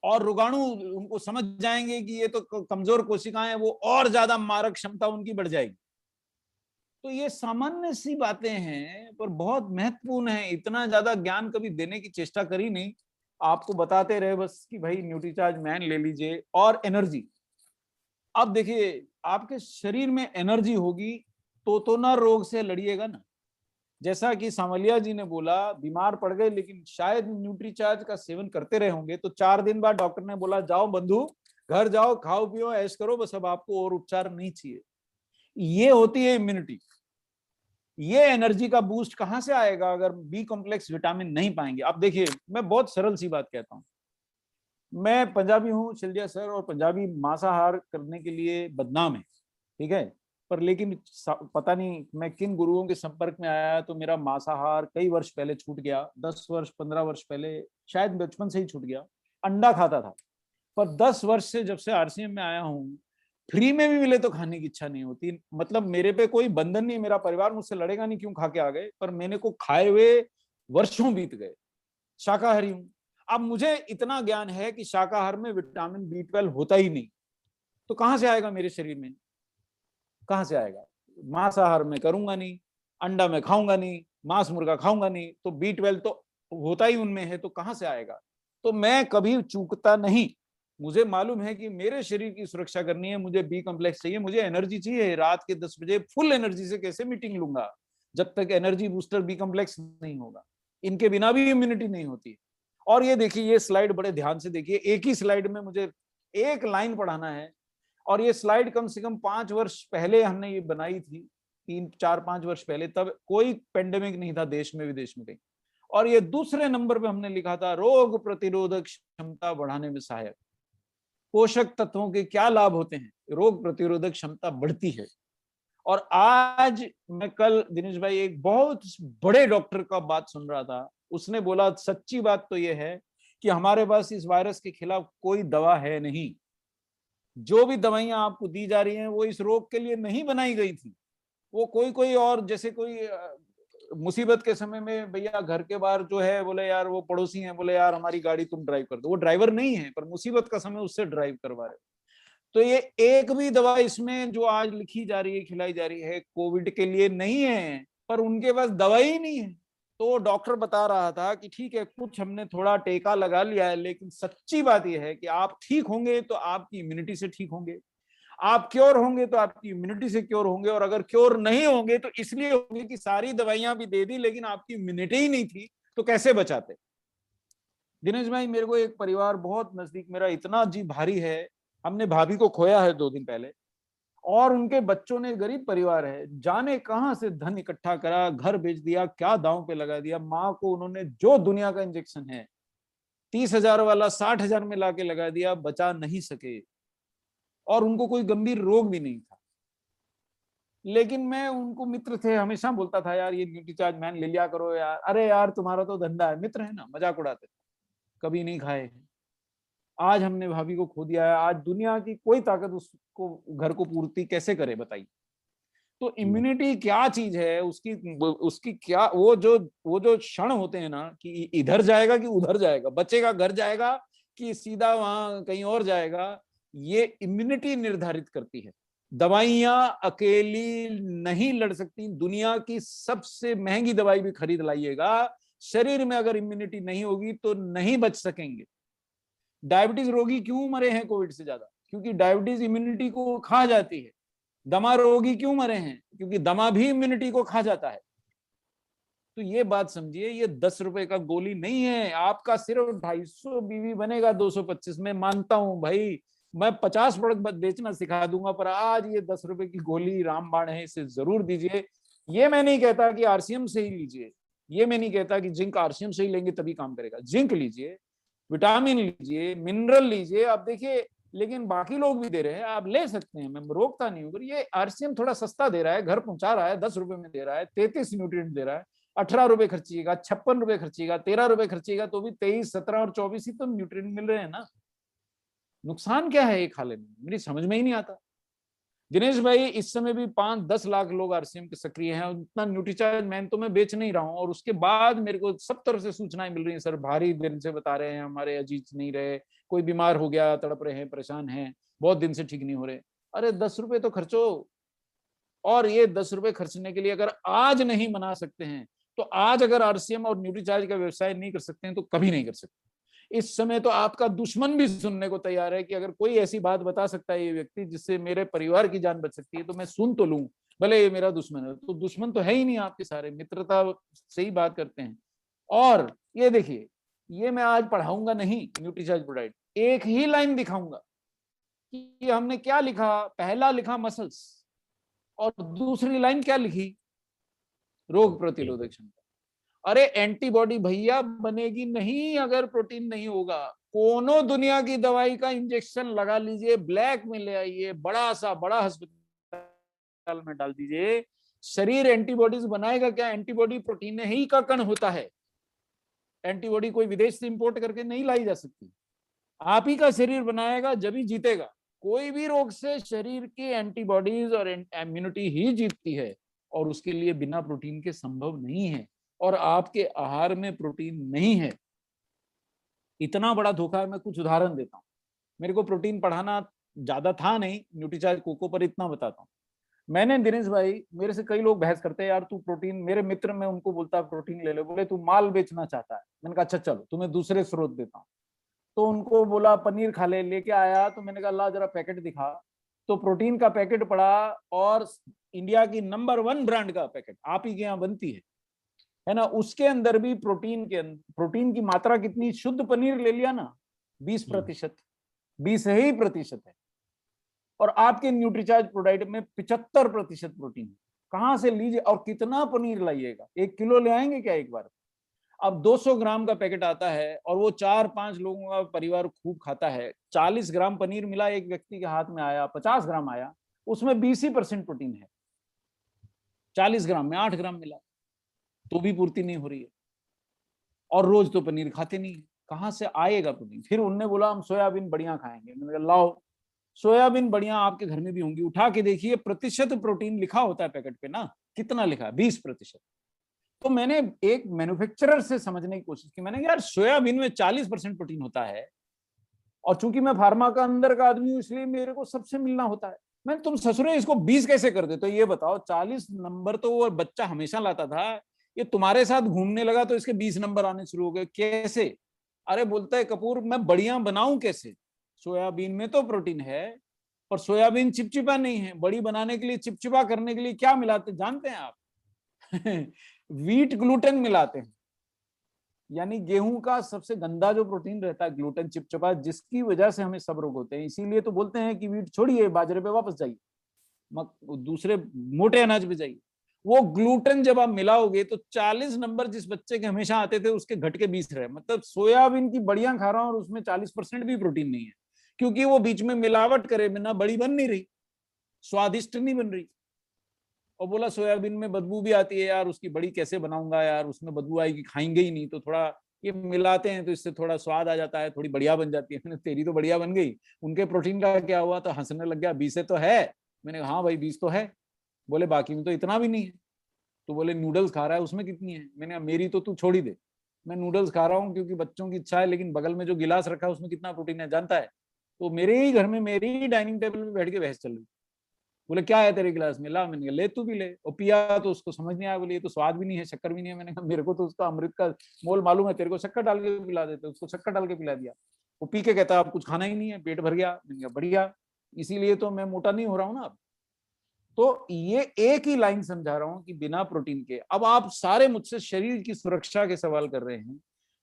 और रोगाणु उनको समझ जाएंगे कि ये तो कमजोर कोशिकाएं, वो और ज्यादा मारक क्षमता उनकी बढ़ जाएगी। तो ये सामान्य सी बातें हैं पर बहुत महत्वपूर्ण है। इतना ज्यादा ज्ञान कभी देने की चेष्टा करी नहीं, आपको बताते रहे बस कि भाई न्यूट्रीचार्ज मैन ले लीजिए। और एनर्जी, अब देखिए आपके शरीर में एनर्जी होगी तो ना रोग से लड़िएगा ना। जैसा कि सांवलिया जी ने बोला, बीमार पड़ गए लेकिन शायद न्यूट्रीचार्ज का सेवन करते रहे होंगे, तो 4 दिन बाद डॉक्टर ने बोला जाओ बंधु, घर जाओ, खाओ पियो, ऐश करो, बस अब आपको और उपचार नहीं चाहिए। ये होती है इम्यूनिटी। ये एनर्जी का बूस्ट कहां से आएगा अगर बी कॉम्प्लेक्स विटामिन नहीं पाएंगे? आप देखिए, मैं बहुत सरल सी बात कहता हूं, मैं पंजाबी हूं शिलजिया सर, और पंजाबी मांसाहार करने के लिए बदनाम है, ठीक है, पर लेकिन पता नहीं मैं किन गुरुओं के संपर्क में आया तो मेरा मांसाहार कई वर्ष पहले छूट गया, 10 वर्ष 15 वर्ष पहले, शायद बचपन से ही छूट गया। अंडा खाता था, पर 10 वर्ष से जब से आरसीएम में आया हूँ, फ्री में भी मिले तो खाने की इच्छा नहीं होती। मतलब मेरे पे कोई बंधन नहीं, मेरा परिवार मुझसे लड़ेगा नहीं क्यों खा के आ गए, पर मैंने को खाए हुए वर्षों बीत गए। शाकाहारी हूं। अब मुझे इतना ज्ञान है कि शाकाहार में विटामिन B12 होता ही नहीं, तो कहां से आएगा मेरे शरीर में? कहां से आएगा? मांसाहार में करूंगा नहीं, अंडा में खाऊंगा नहीं, मांस मुर्गा खाऊंगा नहीं, तो B12 तो होता ही उनमें है, तो कहां से आएगा? तो मैं कभी चूकता नहीं। मुझे मालूम है कि मेरे शरीर की सुरक्षा करनी है, मुझे बी कॉम्प्लेक्स चाहिए, मुझे एनर्जी चाहिए। रात के 10 बजे फुल एनर्जी से कैसे मीटिंग लूंगा जब तक एनर्जी बूस्टर बी कॉम्प्लेक्स नहीं होगा? इनके बिना भी इम्यूनिटी नहीं होती। और ये देखिए, ये स्लाइड बड़े ध्यान से देखिए, एक ही स्लाइड में मुझे एक लाइन पढ़ाना है, और ये स्लाइड कम से कम 5 वर्ष पहले हमने ये बनाई थी, 3 4 5 वर्ष पहले, तब कोई पेंडेमिक नहीं था देश में विदेश में कहीं। और ये दूसरे नंबर पे हमने लिखा था रोग प्रतिरोधक क्षमता बढ़ाने में सहायक। पोषक तत्वों के क्या लाभ होते हैं? रोग प्रतिरोधक क्षमता बढ़ती है। और आज मैं कल दिनेश भाई एक बहुत बड़े डॉक्टर का बात सुन रहा था, उसने बोला सच्ची बात तो यह है कि हमारे पास इस वायरस के खिलाफ कोई दवा है नहीं। जो भी दवाइयां आपको दी जा रही हैं वो इस रोग के लिए नहीं बनाई गई थी। वो कोई कोई और, जैसे कोई मुसीबत के समय में भैया घर के बाहर जो है, बोले यार वो पड़ोसी हैं, बोले यार हमारी गाड़ी तुम ड्राइव कर दो, वो ड्राइवर नहीं है पर मुसीबत का समय उससे ड्राइव करवा रहे। तो ये एक भी दवा इसमें जो आज लिखी जा रही है, खिलाई जा रही है, कोविड के लिए नहीं है, पर उनके पास दवा ही नहीं है। तो डॉक्टर बता रहा था कि ठीक है कुछ हमने थोड़ा टेका लगा लिया है, लेकिन सच्ची बात यह है कि आप ठीक होंगे तो आपकी इम्यूनिटी से ठीक होंगे, आप क्योर होंगे तो आपकी इम्यूनिटी से क्योर होंगे, और अगर क्योर नहीं होंगे तो इसलिए होंगे कि सारी दवाइयां भी दे दी लेकिन आपकी इम्यूनिटी ही नहीं थी, तो कैसे बचाते? दिनेश भाई, मेरे को एक परिवार बहुत नजदीक, मेरा इतना जी भारी है, हमने भाभी को खोया है 2 दिन पहले, और उनके बच्चों ने, गरीब परिवार है, जाने कहां से धन इकट्ठा करा, घर बेच दिया, क्या दांव पे लगा दिया। माँ को उन्होंने जो दुनिया का इंजेक्शन है 30,000 वाला 60,000 में लाके लगा दिया, बचा नहीं सके, और उनको कोई गंभीर रोग भी नहीं था। लेकिन मैं, उनको मित्र थे, हमेशा बोलता था यार ये न्यूट्रीचार्ज मैन ले लिया करो यार, अरे यार तुम्हारा तो धंधा है, मित्र है ना, मजाक उड़ाते थे, कभी नहीं खाए हैं। आज हमने भाभी को खो दिया है, आज दुनिया की कोई ताकत उसको घर को पूर्ति कैसे करे बताइए? तो इम्यूनिटी क्या चीज है, उसकी उसकी क्या, वो जो क्षण होते हैं ना कि इधर जाएगा कि उधर जाएगा, बचेगा घर जाएगा कि सीधा वहां कहीं और जाएगा, ये इम्यूनिटी निर्धारित करती है। दवाइयां अकेली नहीं लड़ सकती। दुनिया की सबसे महंगी दवाई भी खरीद लाइएगा, शरीर में अगर इम्यूनिटी नहीं होगी तो नहीं बच सकेंगे। डायबिटीज रोगी क्यों मरे हैं कोविड से ज्यादा? क्योंकि डायबिटीज इम्यूनिटी को खा जाती है। दमा रोगी क्यों मरे हैं? क्योंकि दमा भी इम्यूनिटी को खा जाता है। तो ये बात समझिए, ये 10 रुपए का गोली नहीं है। आपका सिर्फ 250 बीवी बनेगा 225 में, मानता हूं भाई, मैं 50 प्रोडक्ट बेचना सिखा दूंगा, पर आज ये 10 रुपए की गोली रामबाण है, इसे जरूर दीजिए। ये मैं नहीं कहता कि आरसीएम से ही लीजिए, ये मैं नहीं कहता कि जिंक आरसीएम से ही लेंगे तभी काम करेगा। जिंक लीजिए, विटामिन लीजिए, मिनरल लीजिए, आप देखिए। लेकिन बाकी लोग भी दे रहे हैं, आप ले सकते हैं, मैं रोकता नहीं हूँ। पर ये आरसीएम थोड़ा सस्ता दे रहा है, घर पहुंचा रहा है, 10 रुपए में दे रहा है, 33 न्यूट्रिएंट दे रहा है। 18 रुपए खर्चिएगा, 56 रुपए खर्चिएगा, 13 रुपए खर्चिएगा, तो भी 23, 17 और 24 ही तो न्यूट्रिएंट मिल रहे हैं ना। नुकसान क्या है ये खा लेने में? मेरी समझ में ही नहीं आता। दिनेश भाई, इस समय भी 5-10 लाख लोग आरसीएम के सक्रिय हैं, उतना न्यूट्रीचार्ज मैन तो मैं बेच नहीं रहा हूं। और उसके बाद मेरे को सब तरफ से सूचनाएं मिल रही हैं, सर भारी दिन से बता रहे हैं, हमारे अजीज नहीं रहे, कोई बीमार हो गया, तड़प रहे हैं, परेशान हैं, बहुत दिन से ठीक नहीं हो रहे। अरे 10 रुपए तो खर्चो। और ये 10 रुपए खर्चने के लिए अगर आज नहीं मना सकते हैं, तो आज अगर आरसीएम और न्यूट्रीचार्ज का व्यवसाय नहीं कर सकते हैं तो कभी नहीं कर सकते। इस समय तो आपका दुश्मन भी सुनने को तैयार है कि अगर कोई ऐसी बात बता सकता है ये व्यक्ति जिससे मेरे परिवार की जान बच सकती है, तो मैं सुन तो लूं, भले ये मेरा दुश्मन है। तो दुश्मन तो है ही नहीं आपके, सारे मित्रता से ही बात करते हैं। और ये देखिए, ये मैं आज पढ़ाऊंगा नहीं न्यूट्रीचार्ज प्रोडक्ट, एक ही लाइन दिखाऊंगा कि हमने क्या लिखा। पहला लिखा मसल्स, और दूसरी लाइन क्या लिखी? रोग प्रतिरोधक क्षमता। अरे एंटीबॉडी भैया बनेगी नहीं अगर प्रोटीन नहीं होगा। कोनो दुनिया की दवाई का इंजेक्शन लगा लीजिए, ब्लैक में ले आइए, बड़ा अस्पताल में डाल दीजिए, शरीर एंटीबॉडीज बनाएगा क्या? एंटीबॉडी प्रोटीन ही का कण होता है। एंटीबॉडी कोई विदेश से इंपोर्ट करके नहीं लाई जा सकती, आप ही का शरीर बनाएगा, जब ही जीतेगा। कोई भी रोग से शरीर की एंटीबॉडीज और इम्यूनिटी ही जीतती है, और उसके लिए बिना प्रोटीन के संभव नहीं है। और आपके आहार में प्रोटीन नहीं है, इतना बड़ा धोखा है। मैं कुछ उदाहरण देता हूँ। मेरे को प्रोटीन पढ़ाना ज्यादा था नहीं, न्यूट्रीचार्ज कोको पर इतना बताता हूँ। मैंने, दिनेश भाई, मेरे से कई लोग बहस करते हैं, यार तू प्रोटीन, मेरे मित्र में उनको बोलता प्रोटीन ले ले, बोले तू माल बेचना चाहता है। मैंने कहा अच्छा चलो तुम्हें दूसरे स्रोत देता हूँ। तो उनको बोला पनीर खा ले, लेके आया, तो मैंने कहा ला जरा पैकेट दिखा। तो प्रोटीन का पैकेट पड़ा, और इंडिया की नंबर 1 ब्रांड का पैकेट, आप ही के यहाँ बनती है ना, उसके अंदर भी प्रोटीन की मात्रा कितनी, शुद्ध पनीर ले लिया ना 20%, 20% है। और आपके न्यूट्रीचार्ज प्रोडक्ट में 75% प्रोटीन है। कहां से लीजिए? और कितना पनीर लाइएगा? 1 किलो ले आएंगे क्या एक बार? अब 200 ग्राम का पैकेट आता है, और वो 4-5 लोगों का परिवार खूब खाता है। 40 ग्राम पनीर मिला एक व्यक्ति के हाथ में, आया 50 ग्राम आया, उसमें 20% प्रोटीन है। 40 ग्राम में 8 ग्राम मिला, तो भी पूर्ति नहीं हो रही है। और रोज तो पनीर खाते नहीं है, कहां से आएगा प्रोटीन? फिर उनने बोला हम सोयाबीन बढ़िया खाएंगे। मैंने कहा लाओ, सोयाबीन बढ़िया आपके घर में भी होंगी, उठा के देखिए, प्रतिशत प्रोटीन लिखा होता है पैकेट पे ना, कितना लिखा है? 20%। तो मैंने एक मैन्युफैक्चरर से समझने की कोशिश की। मैंने कहा यार सोयाबीन में 40% प्रोटीन होता है, और चूंकि मैं फार्मा का अंदर का आदमी हूं, इसलिए मेरे को सबसे मिलना होता है। मैं, तुम ससुरे इसको 20 कैसे कर देते हो? ये बताओ, 40 नंबर तो वो बच्चा हमेशा लाता था, ये तुम्हारे साथ घूमने लगा तो इसके 20 नंबर आने शुरू हो गए, कैसे? अरे बोलता है कपूर मैं बढ़िया बनाऊं कैसे? सोयाबीन में तो प्रोटीन है, और सोयाबीन चिपचिपा नहीं है। बड़ी बनाने के लिए, चिपचिपा करने के लिए क्या मिलाते जानते हैं आप? वीट ग्लूटेन मिलाते हैं, यानी गेहूं का सबसे गंदा जो प्रोटीन रहता है, ग्लूटेन, चिपचिपा, जिसकी वजह से हमें सब रोग होते हैं। इसीलिए तो बोलते हैं कि वीट छोड़िए, बाजरे पे वापस जाइए, दूसरे मोटे अनाज पे जाइए। वो ग्लूटेन जब आप मिलाओगे तो 40 नंबर जिस बच्चे के हमेशा आते थे, उसके घट के 20 रहे। मतलब सोयाबीन की बढ़िया खा रहा हूं और उसमें 40% भी प्रोटीन नहीं है, क्योंकि वो बीच में मिलावट करे बिना बड़ी बन नहीं रही, स्वादिष्ट नहीं बन रही। और बोला सोयाबीन में बदबू भी आती है, यार उसकी बड़ी कैसे बनाऊंगा यार, उसमें बदबू आएगी, खाएंगे ही नहीं, तो थोड़ा ये मिलाते हैं तो इससे थोड़ा स्वाद आ जाता है, थोड़ी बढ़िया बन जाती है। मैंने, तेरी तो बढ़िया बन गई, उनके प्रोटीन का क्या हुआ? तो हंसने लग गया, 20 तो है। मैंने कहा हाँ भाई 20 तो है। बोले बाकी में तो इतना भी नहीं है। तो बोले नूडल्स खा रहा है, उसमें कितनी है? मैंने कहा मेरी तो तू छोड़ ही दे, मैं नूडल्स खा रहा हूँ क्योंकि बच्चों की इच्छा है, लेकिन बगल में जो गिलास रखा है उसमें कितना प्रोटीन है जानता है? तो मेरे ही घर में, मेरी ही डाइनिंग टेबल में बैठ के बहस चल रही। बोले क्या है तेरे गिलास में, ला। मैंने कहा ले तू भी ले। और पिया तो उसको समझ नहीं आया, बोले ये तो स्वाद भी नहीं है, शक्कर भी नहीं है। मैंने कहा मेरे को तो उसका अमृत का मोल मालूम है, तेरे को शक्कर डाल के पिला देते। उसको शक्कर डाल के पिला दिया। वो पी के कहता अब कुछ खाना ही नहीं है, पेट भर गया। मैंने कहा बढ़िया, इसीलिए तो मैं मोटा नहीं हो रहा हूँ ना अब। तो ये एक ही लाइन समझा रहा हूं कि बिना प्रोटीन के, अब आप सारे मुझसे शरीर की सुरक्षा के सवाल कर रहे हैं,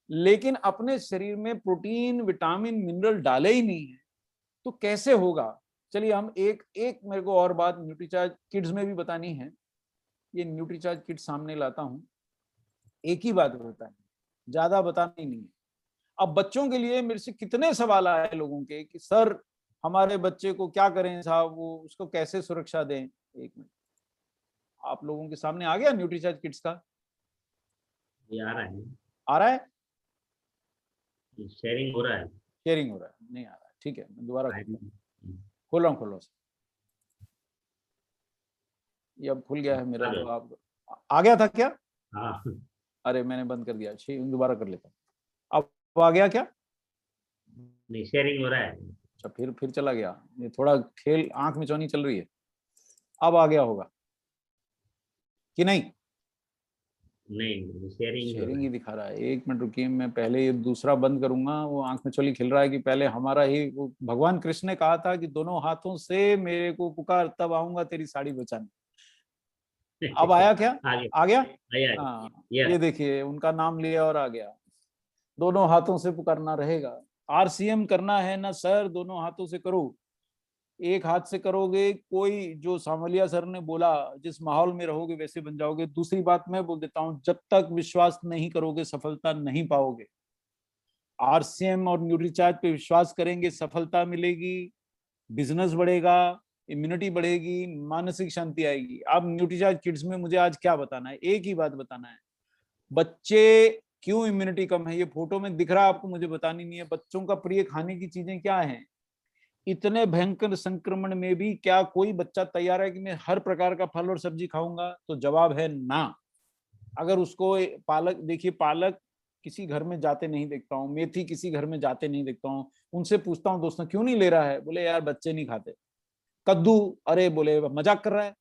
लेकिन अपने शरीर में प्रोटीन विटामिन मिनरल डाले ही नहीं है, तो कैसे होगा। चलिए हम एक एक मेरे को और बात न्यूट्रीचार्ज किड्स में भी बतानी है। ये न्यूट्रीचार्ज किड्स सामने लाता हूं, एक ही बात बतानी, ज्यादा बतानी नहीं है। अब बच्चों के लिए मेरे से कितने सवाल आए लोगों के कि सर हमारे बच्चे को क्या करें साहब, वो उसको कैसे सुरक्षा दें। एक मिनट, आप लोगों के सामने आ गया न्यूट्रीचार्ज किड्स का? ये आ रहा है, आ रहा है? शेयरिंग हो रहा है। शेयरिंग हो रहा है? नहीं आ रहा है, ठीक है मैं दोबारा खोलता हूँ। हम्म, खोल रहा हूँ, खोल रहा हूँ। ये अब खुल गया है मेरा, आ तो गया। आप आ गया था क्या? हाँ, अरे मैंने बंद कर दिया, ठीक दोबारा कर लेता हूँ। अब आ गया क्या? नहीं शेयरिंग हो रहा है। अच्छा फिर चला गया, ये थोड़ा खेल आंख में चौनी चल रही है। अब आ गया होगा कि नहीं? नहीं शेयरिंग हो रहा शेयरिंग है। ही दिखा रहा है। एक मिनट रुकिए, मैं पहले ये दूसरा बंद करूंगा। वो आंख में चोली खिल रहा है कि पहले हमारा ही, वो भगवान कृष्ण ने कहा था कि दोनों हाथों से मेरे को पुकार तब आऊंगा तेरी साड़ी बचाने। अब आया क्या? आ गया, आ गया? आया। हाँ, ये यस। देखिए उनका नाम लिया और आ गया। दोनों हाथों से पुकारना रहेगा। आरसीएम करना है ना सर, दोनों हाथों से करो। एक हाथ से करोगे, कोई जो सामलिया सर ने बोला, जिस माहौल में रहोगे वैसे बन जाओगे। दूसरी बात मैं बोल देता हूं, जब तक विश्वास नहीं करोगे सफलता नहीं पाओगे। आरसीएम और न्यूट्रीचार्ज पे विश्वास करेंगे, सफलता मिलेगी, बिजनेस बढ़ेगा, इम्यूनिटी बढ़ेगी, मानसिक शांति आएगी। अब न्यूट्रीचार्ज किड्स में मुझे आज क्या बताना है, एक ही बात बताना है। बच्चे क्यों इम्यूनिटी कम है, ये फोटो में दिख रहा है आपको, मुझे बतानी नहीं है। बच्चों का प्रिय खाने की चीजें क्या हैं? इतने भयंकर संक्रमण में भी क्या कोई बच्चा तैयार है कि मैं हर प्रकार का फल और सब्जी खाऊंगा? तो जवाब है ना। अगर उसको पालक, देखिए पालक किसी घर में जाते नहीं देखता हूँ, मेथी किसी घर में जाते नहीं देखता हूँ। उनसे पूछता हूँ दोस्तों क्यों नहीं ले रहा है, बोले यार बच्चे नहीं खाते। कद्दू, अरे बोले मजाक कर रहा है,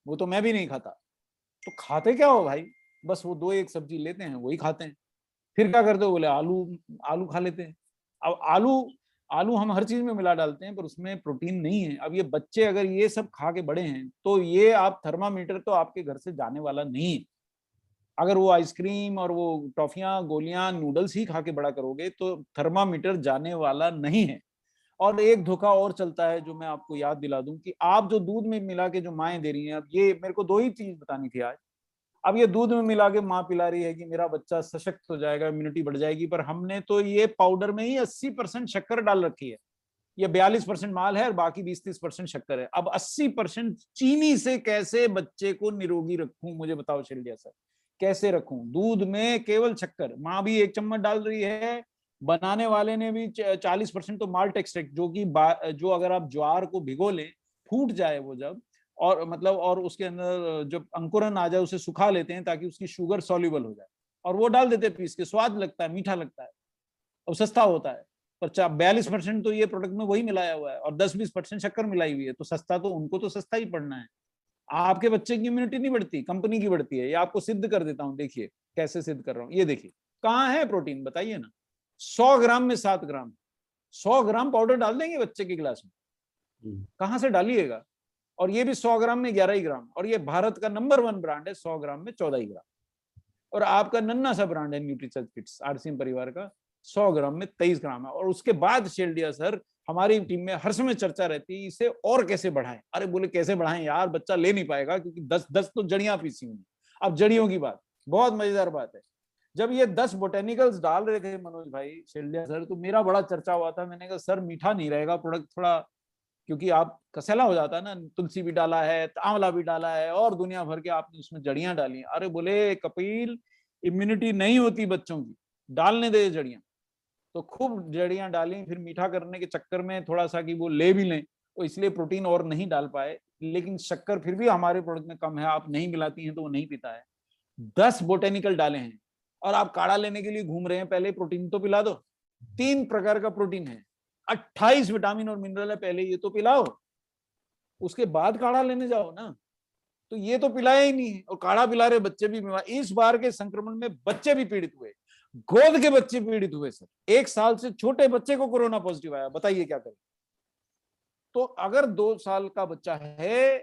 वो तो मैं भी नहीं खाता। तो खाते क्या हो भाई? बस वो दो एक सब्जी लेते हैं वही खाते हैं। फिर क्या करते हो, बोले आलू, आलू खा लेते हैं। अब आलू, आलू हम हर चीज में मिला डालते हैं पर उसमें प्रोटीन नहीं है। अब ये बच्चे अगर ये सब खा के बड़े हैं तो ये आप थर्मामीटर तो आपके घर से जाने वाला नहीं है। अगर वो आइसक्रीम और वो टॉफियां गोलियां नूडल्स ही खा के बड़ा करोगे तो थर्मामीटर जाने वाला नहीं है। और एक धोखा और चलता है जो मैं आपको याद दिला दूं कि आप जो दूध में मिला के जो माएँ दे रही हैं, अब ये मेरे को दो ही चीज बतानी थी आज। अब ये दूध में मिला के माँ पिला रही है कि मेरा बच्चा सशक्त हो जाएगा, इम्यूनिटी बढ़ जाएगी, पर हमने तो ये पाउडर में ही 80% शक्कर डाल रखी है। ये 42% माल है और बाकी 20-30% शक्कर है। अब 80% चीनी से कैसे बच्चे को निरोगी रखूं, मुझे बताओ शैलजा सर, कैसे रखूं? दूध में केवल शक्कर, माँ भी 1 चम्मच डाल रही है, बनाने वाले ने भी 40% तो माल्ट एक्सट्रैक्ट, जो कि जो अगर आप ज्वार को भिगो लें, फूट जाए वो जब, और मतलब और उसके अंदर जब अंकुरन आ जाए उसे सुखा लेते हैं ताकि उसकी शुगर सॉल्युबल हो जाए, और वो डाल देते हैं पीस के। स्वाद लगता है, मीठा लगता है और सस्ता होता है। पर 42% तो ये प्रोडक्ट में वही मिलाया हुआ है और 10-20% शक्कर मिलाई हुई है। तो सस्ता तो उनको तो सस्ता ही पड़ना है। आपके बच्चे की इम्यूनिटी नहीं बढ़ती, कंपनी की बढ़ती है। ये आपको सिद्ध कर देता हूं, देखिए कैसे सिद्ध कर रहा हूं। ये देखिए कहाँ है प्रोटीन, बताइए ना। 100 ग्राम में 7 ग्राम, 100 ग्राम पाउडर डाल देंगे बच्चे के गिलास में, कहां से डालिएगा? और ये भी 100 ग्राम में 11 ही ग्राम। और ये भारत का नंबर 1 ब्रांड है, 100 ग्राम में 14 ही ग्राम। और आपका नन्ना सा ब्रांड है न्यूट्रीचार्ज किड्स, आरसीएम परिवार का, 100 ग्राम में 23 ग्राम है। और उसके बाद शेल्डिया सर, हमारी टीम में हर समय चर्चा रहती है इसे और कैसे बढ़ाएं। अरे बोले कैसे बढ़ाएं यार, बच्चा ले नहीं पाएगा क्योंकि 10 तो जड़ियां पीसी हुई। अब जड़ियों की बात, बहुत मजेदार बात है। जब ये 10 बोटेनिकल्स डाल रहे थे मनोज भाई, शेल्डिया सर, तो मेरा बड़ा चर्चा हुआ था। मैंने कहा सर मीठा नहीं रहेगा प्रोडक्ट थोड़ा, क्योंकि आप कसैला हो जाता है ना, तुलसी भी डाला है, आंवला भी डाला है और दुनिया भर के आपने उसमें जड़ियां डाली। अरे बोले कपिल, इम्यूनिटी नहीं होती बच्चों की, डालने दे जड़ियां। तो खूब जड़ियां डाली, फिर मीठा करने के चक्कर में थोड़ा सा कि वो ले भी लें, तो इसलिए प्रोटीन और नहीं डाल पाए। लेकिन शक्कर फिर भी हमारे प्रोडक्ट में कम है, आप नहीं मिलाती हैं तो वो नहीं पीता है। 10 बोटेनिकल डाले हैं और आप काढ़ा लेने के लिए घूम रहे हैं, पहले प्रोटीन तो पिला दो। 3 प्रकार का प्रोटीन है, 28 विटामिन और मिनरल है, पहले ये तो पिलाओ। उसके बाद काढ़ा लेने जाओ ना। तो ये तो पिलाया ही नहीं है, और काढ़ा पिला रहे, बच्चे भी बीमार। इस बार के संक्रमण में बच्चे भी पीड़ित हुए, गोद के बच्चे पीड़ित हुए सर। 1 साल से छोटे बच्चे को कोरोना पॉजिटिव आया, बताइए क्या करें। तो अगर 2 साल का बच्चा है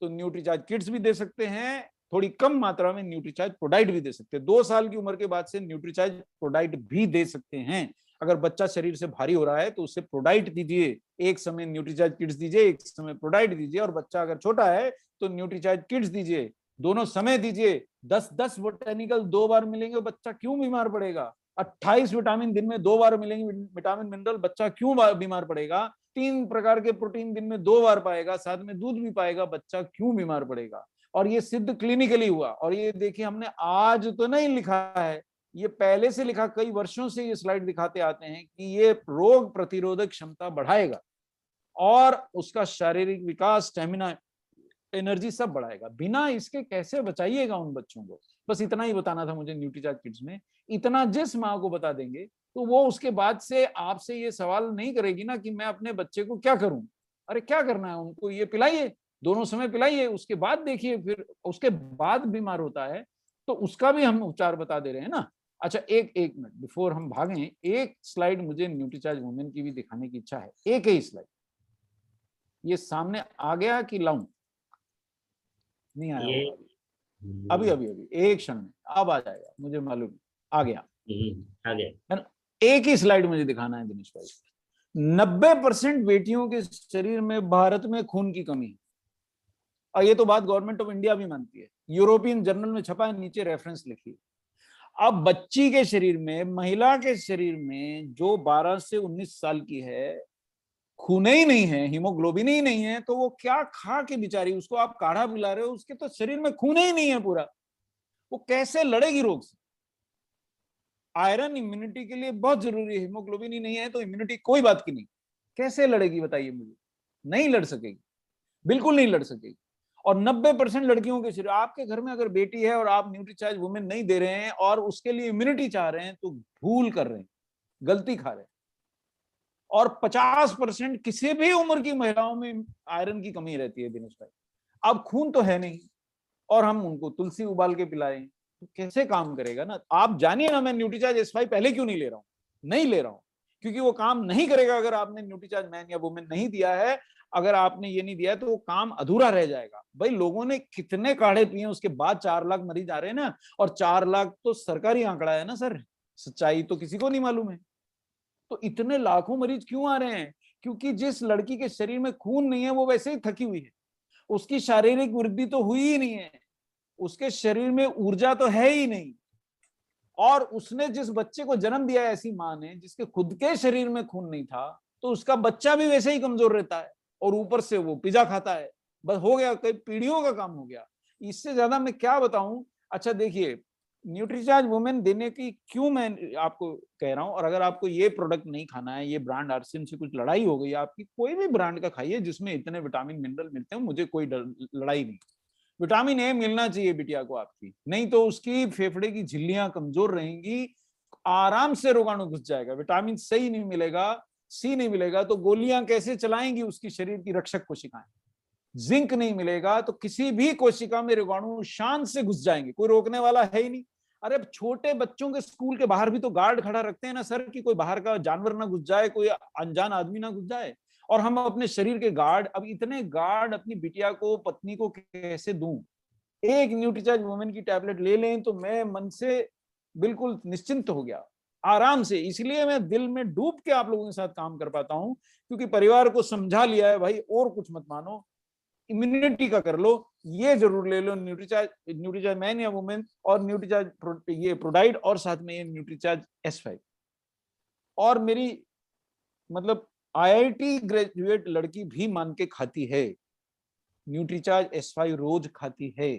तो न्यूट्रीचार्ज किड्स भी दे सकते हैं, थोड़ी कम मात्रा में न्यूट्रीचार्ज प्रोडाइट भी दे सकते हैं। 2 साल की उम्र के बाद से न्यूट्रीचार्ज प्रोडाइट भी दे सकते हैं। अगर बच्चा शरीर से भारी हो रहा है तो उसे प्रोडाइट दीजिए, एक समय न्यूट्रीचार्ज किड्स दीजिए, एक समय प्रोडाइट दीजिए। और बच्चा अगर छोटा है तो न्यूट्रीचार्ज किड्स दीजिए, दोनों समय दीजिए। 10-10 बोटेनिकल 2 बार मिलेंगे, बच्चा क्यों बीमार पड़ेगा। 28 विटामिन दिन में 2 बार मिलेंगे, विटामिन मिनरल, बच्चा क्यों बीमार पड़ेगा। 3 प्रकार के प्रोटीन दिन में 2 बार पाएगा, साथ में दूध भी पाएगा, बच्चा क्यों बीमार पड़ेगा। और ये सिद्ध क्लिनिकली हुआ। और ये देखिए, हमने आज तो नहीं लिखा है, ये पहले से लिखा, कई वर्षों से ये स्लाइड दिखाते आते हैं कि ये रोग प्रतिरोधक क्षमता बढ़ाएगा और उसका शारीरिक विकास, स्टेमिना, एनर्जी सब बढ़ाएगा। बिना इसके कैसे बचाइएगा उन बच्चों को। बस इतना ही बताना था मुझे न्यूट्रीचार्ज किड्स में। इतना जिस माँ को बता देंगे तो वो उसके बाद से आपसे ये सवाल नहीं करेगी ना कि मैं अपने बच्चे को क्या करूं। अरे क्या करना है उनको, ये पिलाइए, दोनों समय पिलाइए, उसके बाद देखिए, फिर उसके बाद बीमार होता है तो उसका भी हम उपचार बता दे रहे हैं ना। अच्छा, एक मिनट बिफोर हम भागें, एक स्लाइड मुझे न्यूट्रीचार्ज वुमेन की भी दिखाने की इच्छा है। एक ही स्लाइड, ये सामने आ गया कि लाऊं? नहीं आया ये होगा अभी अभी अभी एक क्षण में अब आ जाएगा, मुझे मालूम आ गया। आ गया। है ना? एक ही स्लाइड मुझे दिखाना है दिनेश भाई। 90% बेटियों के शरीर में भारत में खून की कमी है, और ये तो बात गवर्नमेंट ऑफ इंडिया भी मानती है। यूरोपियन जर्नल में छपा है, नीचे रेफरेंस लिखिए। अब बच्ची के शरीर में, महिला के शरीर में जो 12 से 19 साल की है, खून ही नहीं है, हीमोग्लोबिन ही नहीं है, तो वो क्या खा के बेचारी, उसको आप काढ़ा पिला रहे हो, उसके तो शरीर में खून ही नहीं है पूरा, वो कैसे लड़ेगी रोग से। आयरन इम्यूनिटी के लिए बहुत जरूरी है, हीमोग्लोबिन ही नहीं है तो इम्यूनिटी कोई बात की नहीं। कैसे लड़ेगी बताइए मुझे। नहीं लड़ सकेगी, बिल्कुल नहीं लड़ सकेगी। और 90% लड़कियों के शरीर, आपके घर में अगर बेटी है और आप न्यूट्रीचार्ज वुमेन नहीं दे रहे हैं और उसके लिए इम्यूनिटी चाह रहे हैं तो भूल कर रहे हैं, गलती खा रहे हैं। और 50% किसी भी उम्र की महिलाओं में आयरन की कमी रहती है दिनेश भाई। अब खून तो है नहीं और हम उनको तुलसी उबाल के पिलाएं तो कैसे काम करेगा ना। आप जानिए ना, मैं न्यूट्रीचार्ज S5 पहले क्यों नहीं ले रहा हूं। नहीं ले रहा हूं क्योंकि वो काम नहीं करेगा। अगर आपने न्यूट्रीचार्ज मैन या वुमेन नहीं दिया है, अगर आपने ये नहीं दिया है तो वो काम अधूरा रह जाएगा। भाई लोगों ने कितने काढ़े पिए उसके बाद 4 लाख मरीज आ रहे हैं ना, और 4 लाख तो सरकारी आंकड़ा है ना सर, सच्चाई तो किसी को नहीं मालूम है। तो इतने लाखों मरीज क्यों आ रहे हैं? क्योंकि जिस लड़की के शरीर में खून नहीं है वो वैसे ही थकी हुई है, उसकी शारीरिक वृद्धि तो हुई ही नहीं है, उसके शरीर में ऊर्जा तो है ही नहीं। और उसने जिस बच्चे को जन्म दिया है, ऐसी मां ने जिसके खुद के शरीर में खून नहीं था, तो उसका बच्चा भी वैसे ही कमजोर रहता है। और ऊपर से वो पिज्जा खाता है, बस हो गया, कई पीढ़ियों का काम हो गया। इससे ज्यादा मैं क्या बताऊं। अच्छा देखिए, न्यूट्रीचार्ज वुमेन देने की क्यों मैं आपको कह रहा हूं। और अगर आपको ये प्रोडक्ट नहीं खाना है, ये ब्रांड आरसीएम से कुछ लड़ाई हो गई आपकी, कोई भी ब्रांड का खाइए जिसमें इतने विटामिन मिनरल मिलते हैं, मुझे कोई लड़ाई नहीं। विटामिन ए मिलना चाहिए बिटिया को आपकी, नहीं तो उसकी फेफड़े की झिल्लियां कमजोर रहेंगी, आराम से रोगाणु घुस जाएगा। विटामिन सही नहीं मिलेगा, सी नहीं मिलेगा तो गोलियां कैसे चलाएंगी उसकी शरीर की रक्षक कोशिकाएं। जिंक नहीं मिलेगा तो किसी भी कोशिका में रोगाणु शान से घुस जाएंगे, कोई रोकने वाला है ही नहीं। अरे छोटे बच्चों के स्कूल के बाहर भी तो गार्ड खड़ा रखते हैं ना सर, कि कोई बाहर का जानवर ना घुस जाए, कोई अनजान आदमी ना घुस जाए। और हम अपने शरीर के गार्ड, अब इतने गार्ड अपनी बिटिया को, पत्नी को कैसे दूं। एक न्यूट्रीचार्ज वुमेन की टैबलेट ले लें तो मैं मन से बिल्कुल निश्चिंत हो गया, आराम से। इसलिए मैं दिल में डूब के आप लोगों के साथ काम कर पाता हूं, क्योंकि परिवार को समझा लिया है भाई, और कुछ मत मानो, इम्यूनिटी का कर लो, ये जरूर ले लो न्यूट्रीचार्ज मैन या वुमेन, और न्यूट्रीचार्ज ये प्रोडाइट, और साथ में ये न्यूट्रीचार्ज S5। और मेरी मतलब IIT ग्रेजुएट लड़की भी मान के खाती है, न्यूट्रीचार्ज S5 रोज खाती है,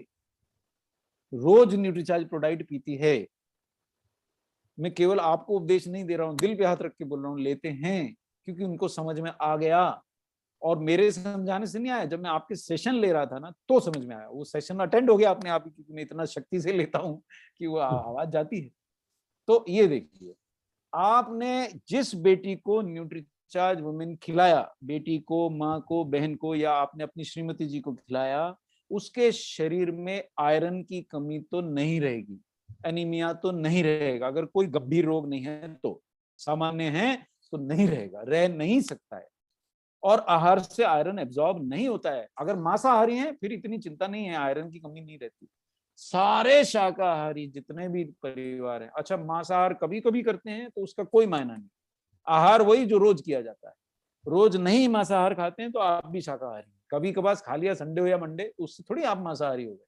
रोज न्यूट्रीचार्ज प्रोडाइट पीती है। मैं केवल आपको उपदेश नहीं दे रहा हूं, दिल पे हाथ रख के बोल रहा हूं, लेते हैं क्योंकि उनको समझ में आ गया। और मेरे समझाने से नहीं आया, जब मैं आपके सेशन ले रहा था ना तो समझ में आया। वो सेशन अटेंड हो गया अपने आप ही, क्योंकि मैं इतना शक्ति से लेता हूं कि वो आवाज जाती है। तो ये देखिए, आपने जिस बेटी को न्यूट्री न्यूट्रीचार्ज वुमेन खिलाया, बेटी को, माँ को, बहन को, या आपने अपनी श्रीमती जी को खिलाया, उसके शरीर में आयरन की कमी तो नहीं रहेगी, एनीमिया तो नहीं रहेगा। अगर कोई गंभीर रोग नहीं है तो, सामान्य है तो नहीं रहेगा, रह नहीं सकता है। और आहार से आयरन एब्जॉर्ब नहीं होता है। अगर मांसाहारी हैं फिर इतनी चिंता नहीं है, आयरन की कमी नहीं रहती। सारे शाकाहारी जितने भी परिवार हैं, अच्छा मांसाहार कभी कभी करते हैं तो उसका कोई मायना नहीं, आहार वही जो रोज किया जाता है। रोज नहीं मांसाहार खाते हैं तो आप भी शाकाहारी, कभी कभार खा लिया संडे हो या मंडे, उससे थोड़ी आप मांसाहारी हो गए।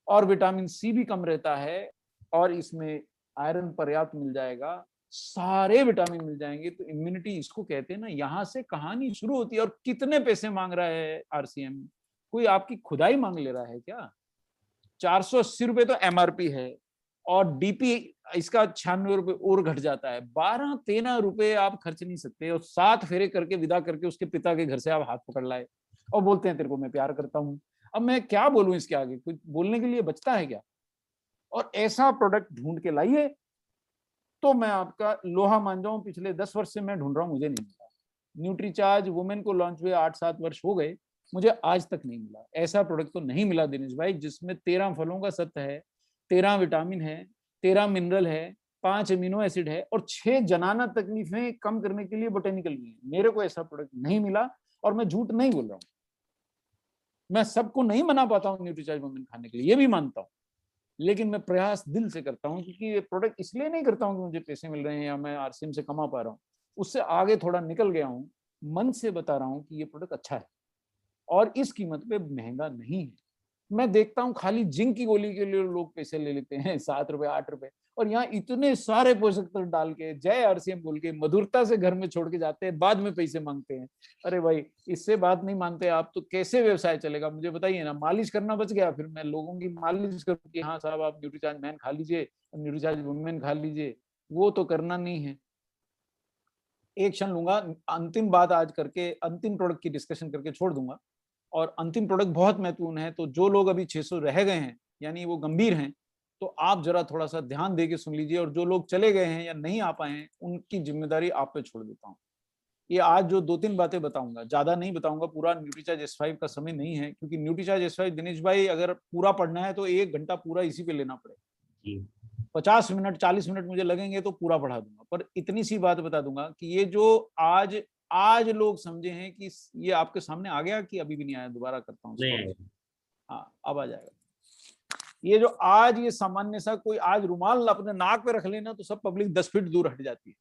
और विटामिन सी भी कम रहता है, और इसमें आयरन पर्याप्त मिल जाएगा, सारे विटामिन मिल जाएंगे। तो इम्यूनिटी इसको कहते हैं ना, यहां से कहानी शुरू होती है। और कितने पैसे मांग रहा है आरसीएम? कोई आपकी खुदाई मांग ले रहा है क्या? 480 रुपए तो एमआरपी है, और डीपी इसका 96 रुपए और घट जाता है। 12-13 रुपए आप खर्च नहीं सकते, और 7 फेरे करके विदा करके उसके पिता के घर से आप हाथ पकड़ लाए और बोलते हैं तेरे को मैं प्यार करता हूं। अब मैं क्या बोलूं इसके आगे, कुछ बोलने के लिए बचता है क्या? और ऐसा प्रोडक्ट ढूंढ के लाइए तो मैं आपका लोहा मान जाऊं। पिछले 10 वर्ष से मैं ढूंढ रहा हूं, मुझे नहीं मिला। न्यूट्रीचार्ज वुमेन को लॉन्च हुए 8-7 वर्ष हो गए, मुझे आज तक नहीं मिला। ऐसा प्रोडक्ट तो नहीं मिला दिनेश भाई, जिसमें 13 फलों का सत्व है, 13 विटामिन है, 13 मिनरल है, 5 अमीनो एसिड है, और 6 जनाना तकलीफें कम करने के लिए बोटेनिकल भी है। मेरे को ऐसा प्रोडक्ट नहीं मिला, और मैं झूठ नहीं बोल रहा हूँ। मैं सबको नहीं मना पाता हूँ न्यूट्रीचार्ज वुमेन खाने के लिए, ये भी मानता हूँ, लेकिन मैं प्रयास दिल से करता हूँ, क्योंकि ये प्रोडक्ट इसलिए नहीं करता हूँ कि मुझे पैसे मिल रहे हैं या मैं आरसीएम से कमा पा रहा हूँ, उससे आगे थोड़ा निकल गया हूँ। मन से बता रहा हूँ कि ये प्रोडक्ट अच्छा है और इस कीमत पे महंगा नहीं है। मैं देखता हूँ खाली जिंक की गोली के लिए लोग पैसे ले लेते हैं 7 रुपए 8 रुपए, और यहाँ इतने सारे पोषक तत्व डाल के जय आरसीएम बोल के मधुरता से घर में छोड़ के जाते हैं, बाद में पैसे मांगते हैं। अरे भाई, इससे बात नहीं मानते आप तो कैसे व्यवसाय चलेगा? मुझे बताइए ना। मालिश करना बच गया, फिर मैं लोगों की मालिश करूँ कि हाँ साहब आप न्यूट्रीचार्ज मैन खा लीजिए, न्यूट्रीचार्ज वुमेन खा लीजिए, वो तो करना नहीं है। एक क्षण लूंगा, अंतिम बात आज करके अंतिम प्रोडक्ट की डिस्कशन करके छोड़ दूंगा। और अंतिम प्रोडक्ट बहुत महत्वपूर्ण है, तो जो लोग अभी 600 रह गए हैं यानी वो गंभीर हैं, तो आप जरा थोड़ा सा ध्यान दे के सुन लीजिए। और जो लोग चले गए हैं या नहीं आ पाए हैं, उनकी जिम्मेदारी आप पे छोड़ देता हूँ। ये आज जो 2-3 बातें बताऊंगा, ज्यादा नहीं बताऊंगा, पूरा न्यूट्रीचार्ज S5 का समय नहीं है, क्योंकि न्यूट्रीचार्ज S5 दिनेश भाई अगर पूरा पढ़ना है तो 1 घंटा पूरा इसी पे लेना पड़ेगा। 50 मिनट 40 मिनट मुझे लगेंगे तो पूरा पढ़ा दूंगा, पर इतनी सी बात बता दूंगा कि ये जो आज आज लोग समझे हैं कि ये आपके सामने आ गया कि अभी भी नहीं आया? दोबारा करता हूँ। हाँ, अब आ जाएगा। ये जो आज ये सामान्य सा कोई आज रुमाल अपने नाक पे रख लेना तो सब पब्लिक 10 फीट दूर हट जाती है,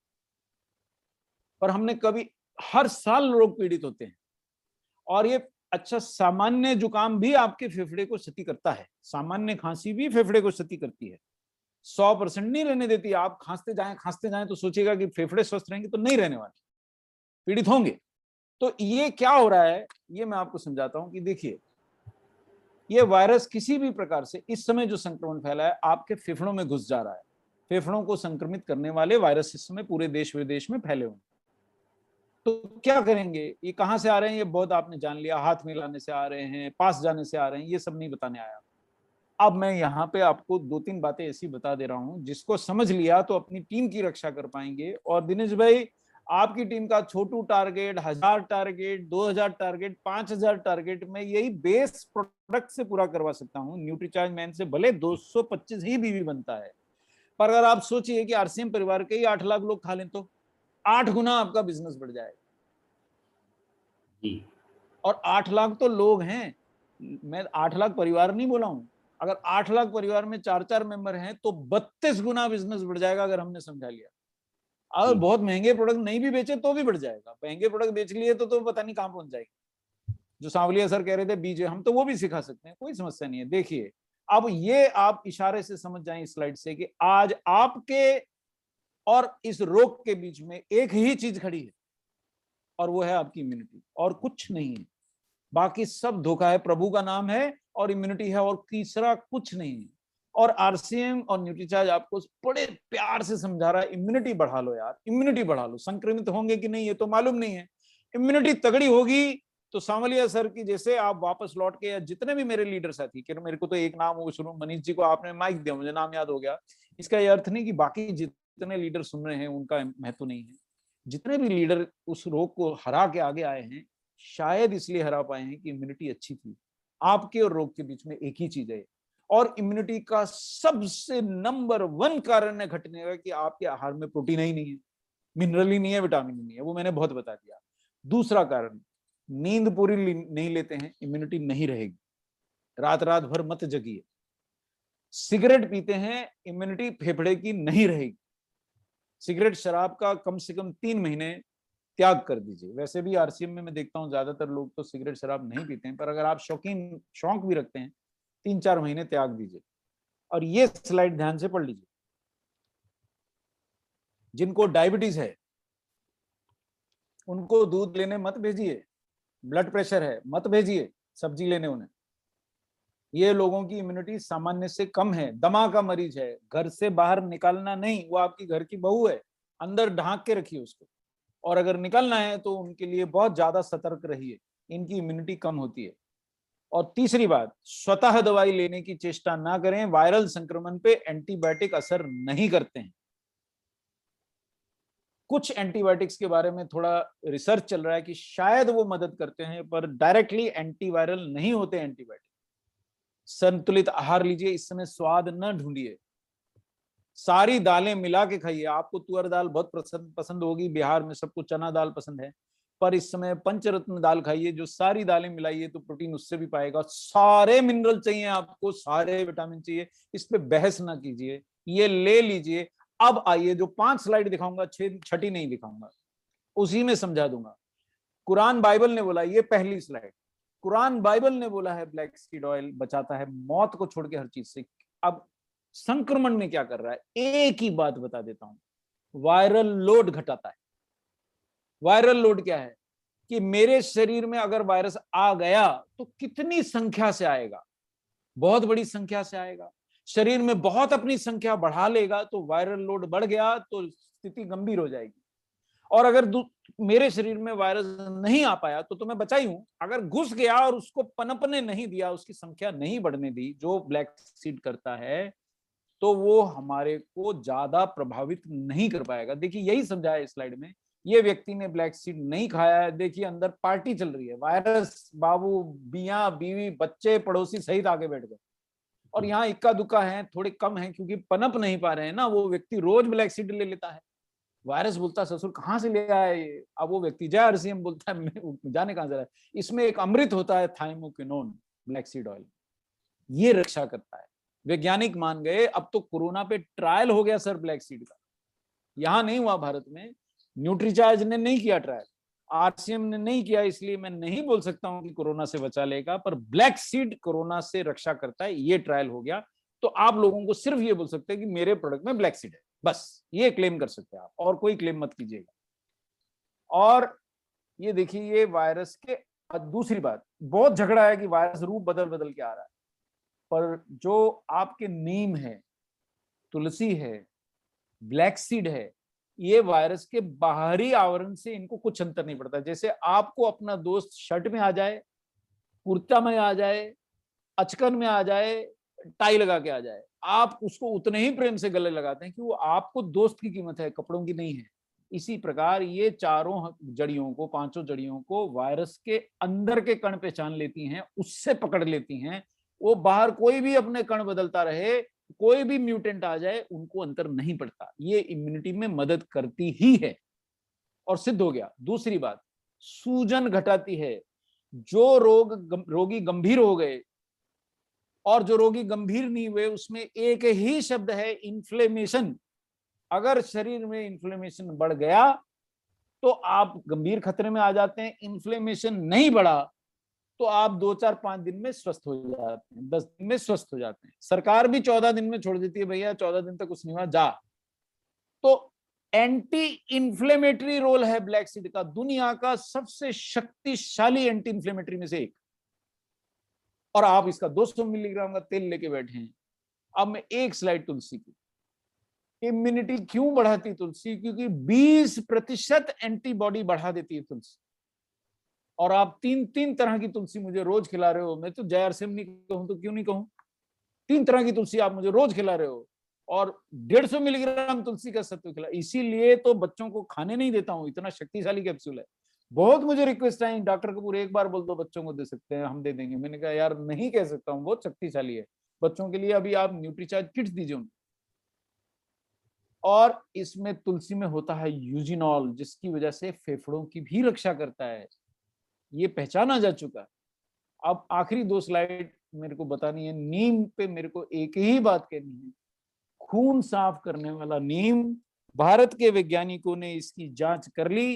पर हमने कभी, हर साल लोग पीड़ित होते हैं। और ये अच्छा, सामान्य जुकाम भी आपके फेफड़े को क्षति करता है, सामान्य खांसी भी फेफड़े को क्षति करती है, 100% नहीं रहने देती। आप खांसते जाएं तो सोचिएगा कि फेफड़े स्वस्थ रहेंगे, तो नहीं रहने वाले, पीड़ित होंगे। तो ये क्या हो रहा है, ये मैं आपको समझाता हूं कि देखिए, ये वायरस किसी भी प्रकार से इस समय जो संक्रमण फैला है आपके फेफड़ों में घुस जा रहा है। फेफड़ों को संक्रमित करने वाले वायरस इस समय पूरे देश विदेश में फैले हुए। तो क्या करेंगे? ये कहां से आ रहे हैं? ये बहुत आपने जान लिया, हाथ मिलाने से आ रहे हैं, पास जाने से आ रहे हैं, ये सब नहीं बताने आया। अब मैं यहाँ पे आपको 2-3 बातें ऐसी बता दे रहा हूं जिसको समझ लिया तो अपनी टीम की रक्षा कर पाएंगे। और दिनेश भाई, आपकी टीम का छोटू टारगेट, 1000 टारगेट, 2000 टारगेट, 5000 टारगेट मैं यही बेस प्रोडक्ट से पूरा करवा सकता हूँ। न्यूट्रीचार्ज मैन से भले 225 ही बीवी बनता है, पर अगर आप सोचिए कि आरसीएम परिवार के ही 8 लाख लोग खा लें तो 8 गुना आपका बिजनेस बढ़ जाएगा। और 8 लाख तो लोग हैं, मैं 8 लाख परिवार नहीं बोला हूं। अगर 8 लाख परिवार में 4-4 मेंबर हैं तो 32 गुना बिजनेस बढ़ जाएगा, अगर हमने समझा लिया। अगर बहुत महंगे प्रोडक्ट नहीं भी बेचे तो भी बढ़ जाएगा। महंगे प्रोडक्ट बेच लिए तो पता नहीं कहां पहुंच जाएगी। जो सांवलिया सर कह रहे थे बीजे, हम तो वो भी सिखा सकते हैं, कोई समस्या नहीं है। देखिए, अब ये आप इशारे से समझ जाएं स्लाइड से कि आज आपके और इस रोग के बीच में एक ही चीज खड़ी है, और वो है आपकी इम्यूनिटी, और कुछ नहीं है। बाकी सब धोखा है। प्रभु का नाम है और इम्यूनिटी है, और तीसरा कुछ नहीं है। और आरसीएम और न्यूट्रीचार्ज आपको बड़े प्यार से समझा रहा है, इम्यूनिटी बढ़ा लो यार, इम्यूनिटी बढ़ा लो। संक्रमित होंगे कि नहीं ये तो मालूम नहीं है, इम्यूनिटी तगड़ी होगी तो सांवलिया सर की जैसे आप वापस लौट के, या जितने भी मेरे लीडर साथी, कि मेरे को तो एक नाम वो शुरू, मनीष जी को आपने माइक दिया, मुझे नाम याद हो गया। इसका ये अर्थ नहीं कि बाकी जितने लीडर सुन रहे हैं उनका महत्व नहीं है। जितने भी लीडर उस रोग को हरा के आगे आए हैं, शायद इसलिए हरा पाए हैं कि इम्यूनिटी अच्छी थी। आपके और रोग के बीच में एक ही चीज है, और इम्यूनिटी का सबसे नंबर 1 कारण है घटने का कि आपके आहार में प्रोटीन ही नहीं है, मिनरल ही नहीं है, विटामिन ही नहीं है। वो मैंने बहुत बता दिया। दूसरा कारण, नींद पूरी नहीं लेते हैं, इम्यूनिटी नहीं रहेगी। रात रात भर मत जगिए। सिगरेट पीते हैं, इम्यूनिटी फेफड़े की नहीं रहेगी। सिगरेट शराब का कम से कम 3 महीने त्याग कर दीजिए। वैसे भी आरसीएम में मैं देखता हूं ज्यादातर लोग तो सिगरेट शराब नहीं पीते हैं, पर अगर आप शौक भी रखते हैं, 3-4 महीने त्याग दीजिए। और ये स्लाइड ध्यान से पढ़ लीजिए। जिनको डायबिटीज है उनको दूध लेने मत भेजिए, ब्लड प्रेशर है मत भेजिए सब्जी लेने उन्हें। ये लोगों की इम्यूनिटी सामान्य से कम है। दमा का मरीज है, घर से बाहर निकालना नहीं, वो आपकी घर की बहू है, अंदर ढांक के रखिए उसको। और अगर निकलना है तो उनके लिए बहुत ज्यादा सतर्क रहिए, इनकी इम्यूनिटी कम होती है। और तीसरी बात, स्वतः दवाई लेने की चेष्टा ना करें। वायरल संक्रमण पे एंटीबायोटिक असर नहीं करते हैं। कुछ एंटीबायोटिक्स के बारे में थोड़ा रिसर्च चल रहा है कि शायद वो मदद करते हैं, पर डायरेक्टली एंटीवायरल नहीं होते एंटीबायोटिक। संतुलित आहार लीजिए, इस समय स्वाद न ढूंढिए। सारी दालें मिला के खाइए। आपको तुअर दाल बहुत पसंद होगी, बिहार में सबको चना दाल पसंद है, पर इस समय पंचरत्न दाल खाइए, जो सारी दालें मिलाइए तो प्रोटीन उससे भी पाएगा। सारे मिनरल चाहिए आपको, सारे विटामिन चाहिए, इस पे बहस ना कीजिए, ये ले लीजिए। अब आइए, जो 5 स्लाइड दिखाऊंगा, 6 नहीं दिखाऊंगा, उसी में समझा दूंगा। कुरान बाइबल ने बोला, ये पहली स्लाइड, कुरान बाइबल ने बोला है ब्लैक सीड ऑयल बचाता है मौत को छोड़ के हर चीज से। अब संक्रमण में क्या कर रहा है, एक ही बात बता देता हूं, वायरल लोड घटाता है। वायरल लोड क्या है कि मेरे शरीर में अगर वायरस आ गया तो कितनी संख्या से आएगा, बहुत बड़ी संख्या से आएगा। शरीर में बहुत अपनी संख्या बढ़ा लेगा तो वायरल लोड बढ़ गया तो स्थिति गंभीर हो जाएगी। और अगर मेरे शरीर में वायरस नहीं आ पाया तो मैं बचा ही हूं। अगर घुस गया और उसको पनपने नहीं दिया, उसकी संख्या नहीं बढ़ने दी, जो ब्लैक सीड करता है, तो वो हमारे को ज्यादा प्रभावित नहीं कर पाएगा। देखिए, यही समझाया इस स्लाइड में। ये व्यक्ति ने ब्लैक सीड नहीं खाया है, देखिए अंदर पार्टी चल रही है, वायरस बाबू, बिया, बीवी, बच्चे, पड़ोसी सहित आगे बैठ गए। और यहाँ इक्का दुक्का है, थोड़े कम है, क्योंकि पनप नहीं पा रहे हैं ना, वो व्यक्ति रोज ब्लैक सीड ले लेता है। वायरस बोलता ससुर कहाँ से ले आया ये, अब वो व्यक्ति जय आरसीएम बोलता है, जाने कहां से रहा। इसमें एक अमृत होता है, थाइमोकिनोन, ब्लैक सीड ऑयल, ये रक्षा करता है। वैज्ञानिक मान गए। अब तो कोरोना पे ट्रायल हो गया सर ब्लैक सीड का, यहां नहीं हुआ भारत में, न्यूट्रीचार्ज ने नहीं किया ट्रायल, आरसीएम ने नहीं किया, इसलिए मैं नहीं बोल सकता हूं कि कोरोना से बचा लेगा, पर ब्लैक सीड कोरोना से रक्षा करता है, ये ट्रायल हो गया। तो आप लोगों को सिर्फ ये बोल सकते हैं कि मेरे प्रोडक्ट में ब्लैक सीड है, बस ये क्लेम कर सकते हैं आप, और कोई क्लेम मत कीजिएगा। और ये देखिए, ये वायरस के, दूसरी बात, बहुत झगड़ा है कि वायरस रूप बदल बदल के आ रहा है, पर जो आपके नीम है, तुलसी है, ब्लैक सीड है, ये वायरस के बाहरी आवरण से इनको कुछ अंतर नहीं पड़ता। जैसे आपको अपना दोस्त शर्ट में आ जाए, कुर्ता में आ जाए, अचकन में आ जाए, टाई लगा के आ जाए, आप उसको उतने ही प्रेम से गले लगाते हैं कि वो आपको दोस्त की कीमत है, कपड़ों की नहीं है। इसी प्रकार ये चारों जड़ियों को, 5 जड़ियों को वायरस के अंदर के कण पहचान लेती हैं, उससे पकड़ लेती हैं। वो बाहर कोई भी अपने कण बदलता रहे, कोई भी म्यूटेंट आ जाए, उनको अंतर नहीं पड़ता। ये इम्यूनिटी में मदद करती ही है, और सिद्ध हो गया। दूसरी बात, सूजन घटाती है। जो रोगी गंभीर हो गए और जो रोगी गंभीर नहीं हुए, उसमें एक ही शब्द है, इन्फ्लेमेशन। अगर शरीर में इन्फ्लेमेशन बढ़ गया तो आप गंभीर खतरे में आ जाते हैं। इन्फ्लेमेशन नहीं बढ़ा तो आप 2-4-5 दिन में स्वस्थ हो जाते हैं, 10 दिन में स्वस्थ हो जाते हैं। सरकार भी 14 दिन में छोड़ देती है, भैया 14 दिन तक कुछ नहीं हुआ, जा। तो एंटी इंफ्लेमेटरी रोल है ब्लैक सीड का, दुनिया का सबसे शक्तिशाली एंटी इंफ्लेमेटरी में से एक। और आप इसका 200 मिलीग्राम का तेल लेके बैठे हैं। अब मैं एक स्लाइड तुलसी की, इम्यूनिटी क्यों बढ़ाती तुलसी, क्योंकि 20% एंटीबॉडी बढ़ा देती है तुलसी। और आप 3 तरह की तुलसी मुझे रोज खिला रहे हो, मैं तो जय आरसीएम नहीं कहूं तो क्यों नहीं कहूं, 3 तरह की तुलसी आप मुझे रोज खिला रहे हो, और 150 मिलीग्राम तुलसी का सत्व खिला। इसीलिए तो बच्चों को खाने नहीं देता हूँ, इतना शक्तिशाली कैप्सूल है। बहुत मुझे रिक्वेस्ट आई, डॉक्टर कपूर एक बार बोल दो बच्चों को दे सकते हैं, हम दे देंगे। मैंने कहा यार नहीं कह सकता हूँ, बहुत शक्तिशाली है बच्चों के लिए। अभी आप न्यूट्रीचार्ज किट्स दीजिए उनको। और इसमें तुलसी में होता है यूजिनॉल, जिसकी वजह से फेफड़ों की भी रक्षा करता है, ये पहचाना जा चुका है। अब आखिरी 2 स्लाइड मेरे को बतानी है। नीम पे मेरे को एक ही बात कहनी है, खून साफ करने वाला नीम। भारत के वैज्ञानिकों ने इसकी जांच कर ली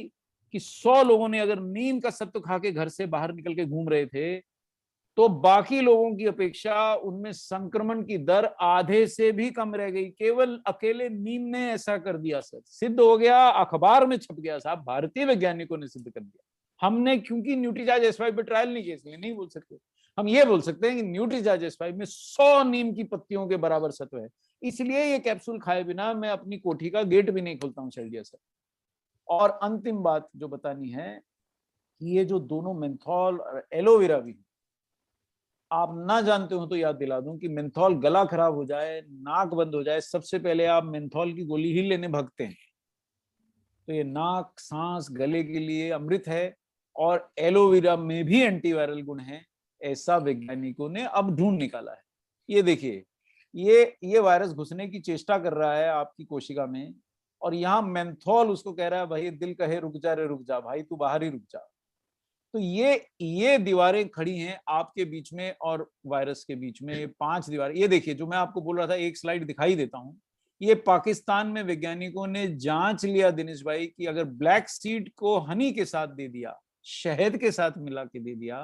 कि 100 लोगों ने अगर नीम का सत्व खा के घर से बाहर निकल के घूम रहे थे, तो बाकी लोगों की अपेक्षा उनमें संक्रमण की दर आधे से भी कम रह गई। केवल अकेले नीम ने ऐसा कर दिया सर, सिद्ध हो गया, अखबार में छप गया साहब, भारतीय वैज्ञानिकों ने सिद्ध कर दिया। हमने क्योंकि न्यूट्रीचार्ज S5 पे ट्रायल नहीं किया इसलिए नहीं बोल सकते। हम ये बोल सकते हैं कि न्यूट्रीचार्ज S5 में 100 नीम की पत्तियों के बराबर सत्व है, इसलिए ये कैप्सूल खाए बिना मैं अपनी कोठी का गेट भी नहीं खोलता हूँ शैलजा सर। और अंतिम बात जो बतानी है कि ये जो दोनों मेंथॉल और एलोवेरा भी, आप ना जानते हो तो याद दिला दूं कि मेंथॉल गला खराब हो जाए, नाक बंद हो जाए, सबसे पहले आप मेंथॉल की गोली ही लेने भागते हैं। तो ये नाक, सांस, गले के लिए अमृत है। और एलोवेरा में भी एंटीवायरल गुण है, ऐसा वैज्ञानिकों ने अब ढूंढ निकाला है। ये देखिए, ये वायरस घुसने की चेष्टा कर रहा है आपकी कोशिका में, और यहाँ मेंथॉल उसको कह रहा है भाई दिल कहे रुक जा रे रुक जा भाई, तू बाहर ही रुक जा। तो ये दीवारें खड़ी हैं आपके बीच में और वायरस के बीच में, 5 दीवारें। ये देखिए जो मैं आपको बोल रहा था, एक स्लाइड दिखाई देता हूं। ये पाकिस्तान में वैज्ञानिकों ने जांच लिया दिनेश भाई कि अगर ब्लैक सीड को हनी के साथ दे दिया, शहद के साथ मिला के दे दिया,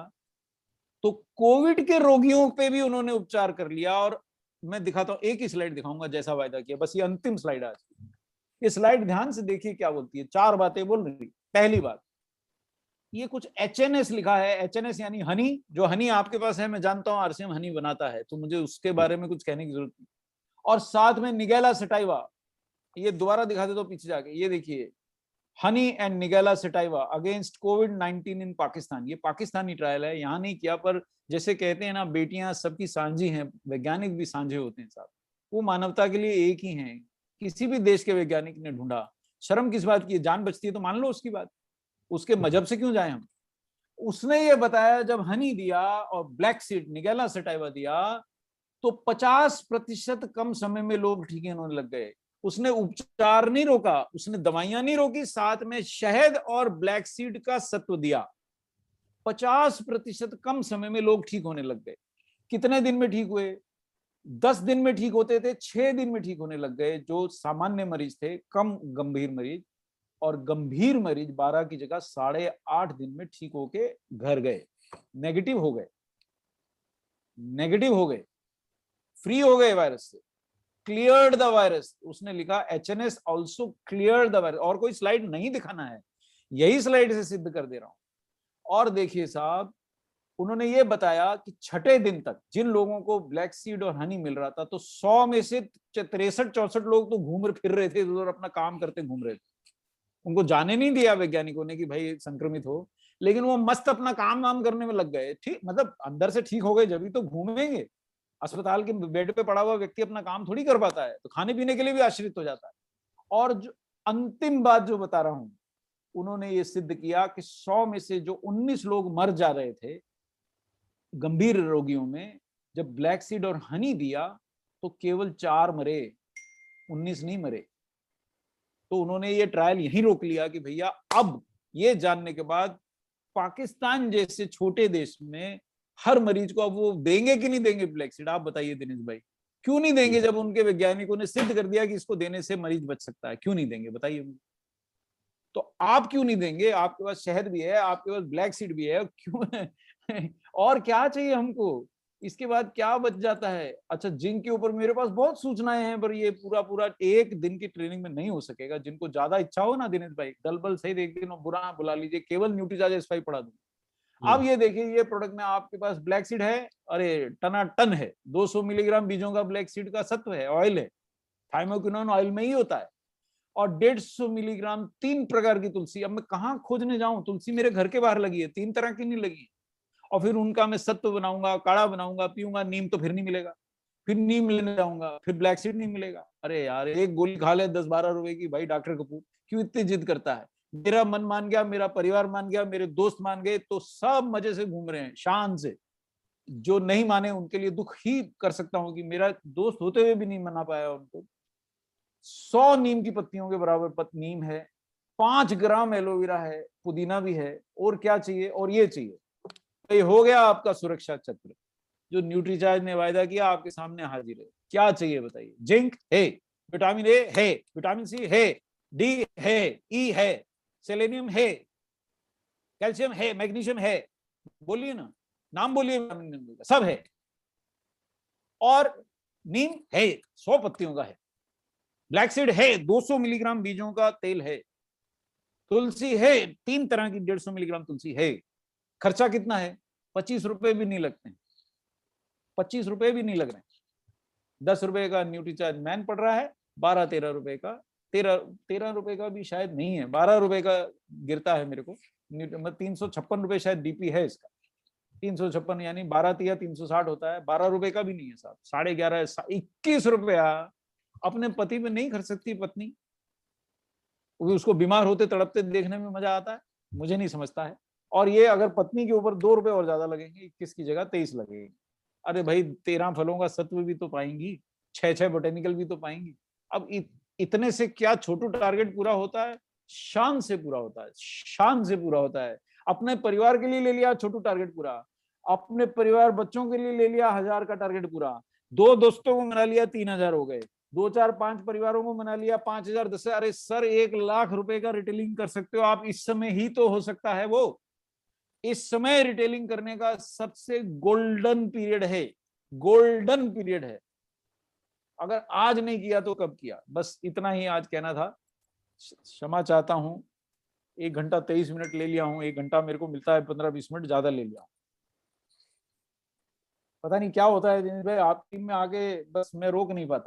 तो कोविड के रोगियों पे भी उन्होंने उपचार कर लिया। और मैं दिखाता हूं, एक ही स्लाइड दिखाऊंगा जैसा वायदा किया, बस ये अंतिम स्लाइड आज की। ये स्लाइड ध्यान से देखिए क्या बोलती है, 4 बातें बोल रही। पहली बात, ये कुछ HNS लिखा है। HNS यानी हनी। जो हनी आपके पास है मैं जानता हूं RCM हनी बनाता है, तो मुझे उसके बारे में कुछ कहने की जरूरत नहीं। और साथ में निगेला सेटाइवा, ये दोबारा दिखा दे तो पीछे जाके, ये देखिए, honey and Nigella sativa against कोविड-19 इन पाकिस्तान। ये पाकिस्तानी ट्रायल है, यहाँ नहीं किया, पर जैसे कहते हैं ना बेटियां सबकी सांझी हैं, वैज्ञानिक भी सांझे होते हैं साहब, वो मानवता के लिए एक ही हैं। किसी भी देश के वैज्ञानिक ने ढूंढा, शर्म किस बात की, जान बचती है तो मान लो उसकी बात, उसके मजहब से क्यों जाए हम। उसने ये बताया जब हनी दिया और ब्लैक सीड निगेला सेटाइवा दिया, तो 50% कम समय में लोग ठीक होने लग गए। उसने उपचार नहीं रोका, उसने दवाइयां नहीं रोकी, साथ में शहद और ब्लैक सीड का सत्व दिया। 50% कम समय में लोग ठीक होने लग गए। कितने दिन में ठीक हुए? 10 दिन में ठीक होते थे, 6 दिन में ठीक होने लग गए जो सामान्य मरीज थे, कम गंभीर मरीज। और गंभीर मरीज 12 की जगह 8.5 दिन में ठीक होके घर गए, नेगेटिव हो गए, फ्री हो गए वायरस से, क्लियर्ड द वायरस। उसने लिखा HNS also cleared the virus. और कोई स्लाइड नहीं दिखाना है, यही स्लाइड से सिद्ध कर दे रहा हूं। और देखिए साहब, उन्होंने ये बताया कि 6ठे दिन तक जिन लोगों को ब्लैक सीड और हनी मिल रहा था, तो 100 में से 63-64 लोग तो घूम फिर रहे थे उधर, अपना काम करते घूम रहे थे। उनको जाने नहीं दिया वैज्ञानिकों ने कि भाई संक्रमित हो, लेकिन वो मस्त अपना काम वाम करने में लग गए। ठीक, मतलब अंदर से ठीक हो गए जब ही तो घूमेंगे। अस्पताल के बेड पे पड़ा हुआ व्यक्ति अपना काम थोड़ी कर पाता है, तो खाने पीने के लिए भी आश्रित हो जाता है। और जो अंतिम बात जो बता रहा हूं, उन्होंने ये सिद्ध किया कि 100 में से जो 19 लोग मर जा रहे थे गंभीर रोगियों में, जब ब्लैक सीड और हनी दिया तो केवल 4 मरे, 19 नहीं मरे। तो उन्होंने ये ट्रायल यहीं रोक लिया कि भैया, अब ये जानने के बाद पाकिस्तान जैसे छोटे देश में हर मरीज को अब वो देंगे कि नहीं देंगे ब्लैक सीड? आप बताइए दिनेश भाई, क्यों नहीं देंगे जब उनके वैज्ञानिकों ने सिद्ध कर दिया कि इसको देने से मरीज बच सकता है? क्यों नहीं देंगे बताइए मुझे। तो आप क्यों नहीं देंगे? आपके पास शहद भी है, आपके पास ब्लैक सीड भी है, क्यों? और क्या चाहिए हमको? इसके बाद क्या बच जाता है? अच्छा, जिंक के ऊपर मेरे पास बहुत सूचनाएं हैं, पर ये पूरा एक दिन की ट्रेनिंग में नहीं हो सकेगा। जिनको ज्यादा इच्छा हो ना दिनेश भाई, दल बल सही, एक दिन बुरा बुला लीजिए, केवल न्यूट्रीचार्ज S5 पढ़ा दूंगा। अब ये देखिए, ये प्रोडक्ट में आपके पास ब्लैक सीड है, अरे टनाटन है, 200 मिलीग्राम बीजों का ब्लैक सीड का सत्व है, ऑयल है, थाइमोक्विनोन ऑयल में ही होता है, और 150 मिलीग्राम 3 प्रकार की तुलसी। अब मैं कहाँ खोजने जाऊं? तुलसी मेरे घर के बाहर लगी है, 3 तरह की नहीं लगी। और फिर उनका मैं सत्व बनाऊंगा, काढ़ा बनाऊंगा, पीऊंगा, नीम तो फिर नहीं मिलेगा। फिर नीम लेने जाऊंगा, फिर ब्लैक सीड नहीं मिलेगा। अरे यार एक गोली खा ले 10-12 रुपए की, भाई डॉक्टर कपूर क्यों इतनी जिद करता है? मेरा मन मान गया, मेरा परिवार मान गया, मेरे दोस्त मान गए, तो सब मजे से घूम रहे हैं शान से। जो नहीं माने उनके लिए दुख ही कर सकता हूं कि मेरा दोस्त होते हुए भी नहीं मना पाया उनको। 100 नीम की पत्तियों के बराबर नीम है, 5 ग्राम एलोवेरा है, पुदीना भी है, और क्या चाहिए? और ये चाहिए। तो ये हो गया आपका सुरक्षा चक्र, जो न्यूट्रीचार्ज ने वायदा किया आपके सामने हाजिर है। क्या चाहिए बताइए? जिंक है, विटामिन ए है, विटामिन सी है, डी है, ई है, सेलेनियम है, कैल्शियम है, मैग्नीशियम है, बोलिए ना, नाम बोलिए, विटामिन सब है। और नीम है, 100 पत्तियों का है। ब्लैक सीड है, 200 मिलीग्राम बीजों का तेल है। तुलसी है, 3 तरह की 150 मिलीग्राम तुलसी है। खर्चा कितना है? 25 रुपए भी नहीं लगते हैं, 25 रुपए भी नहीं लग रहे हैं। 10 रुपए का न्यूट्रीचार्ज मैन पड़ रहा है, 12-13 रुपए का, 13 रुपए का भी शायद नहीं है, 12 रुपए का गिरता है मेरे को। 356 रुपए शायद डीपी है इसका, 356 यानी 12 360 होता है, 12 रुपए का भी नहीं है साहब, 11.5, 21 रुपया अपने पति पे नहीं खर्च सकती पत्नी? उसको बीमार होते तड़पते देखने में मजा आता है? मुझे नहीं समझता है। और ये अगर पत्नी के ऊपर 2 रुपए और ज्यादा लगेंगे, 21 की जगह 23 लगेंगे। अरे भाई 13 फलों का सत्व भी तो पाएंगी, 6 बोटेनिकल भी तो पाएंगी। अब इतने से क्या छोटू टारगेट पूरा होता है? शान से पूरा होता है, शान से पूरा होता है। अपने परिवार के लिए ले लिया छोटू टारगेट पूरा, अपने परिवार बच्चों के लिए ले लिया 1000 का टारगेट पूरा, 2 दोस्तों को मना लिया 3000 हो गए, 2-4-5 परिवारों को मना लिया 5000 10। अरे सर 1 लाख रुपए का रिटेलिंग कर सकते हो आप, इस समय ही तो हो सकता है वो। इस समय रिटेलिंग करने का सबसे गोल्डन पीरियड है, गोल्डन पीरियड है। अगर आज नहीं किया तो कब किया? बस इतना ही आज कहना था। क्षमा चाहता हूं, 1 घंटा 23 मिनट ले लिया हूं। 1 घंटा मेरे को मिलता है, 15-20 मिनट ज्यादा ले लिया। पता नहीं क्या होता है दिनेश भाई, आप टीम में आके बस मैं रोक नहीं पाता।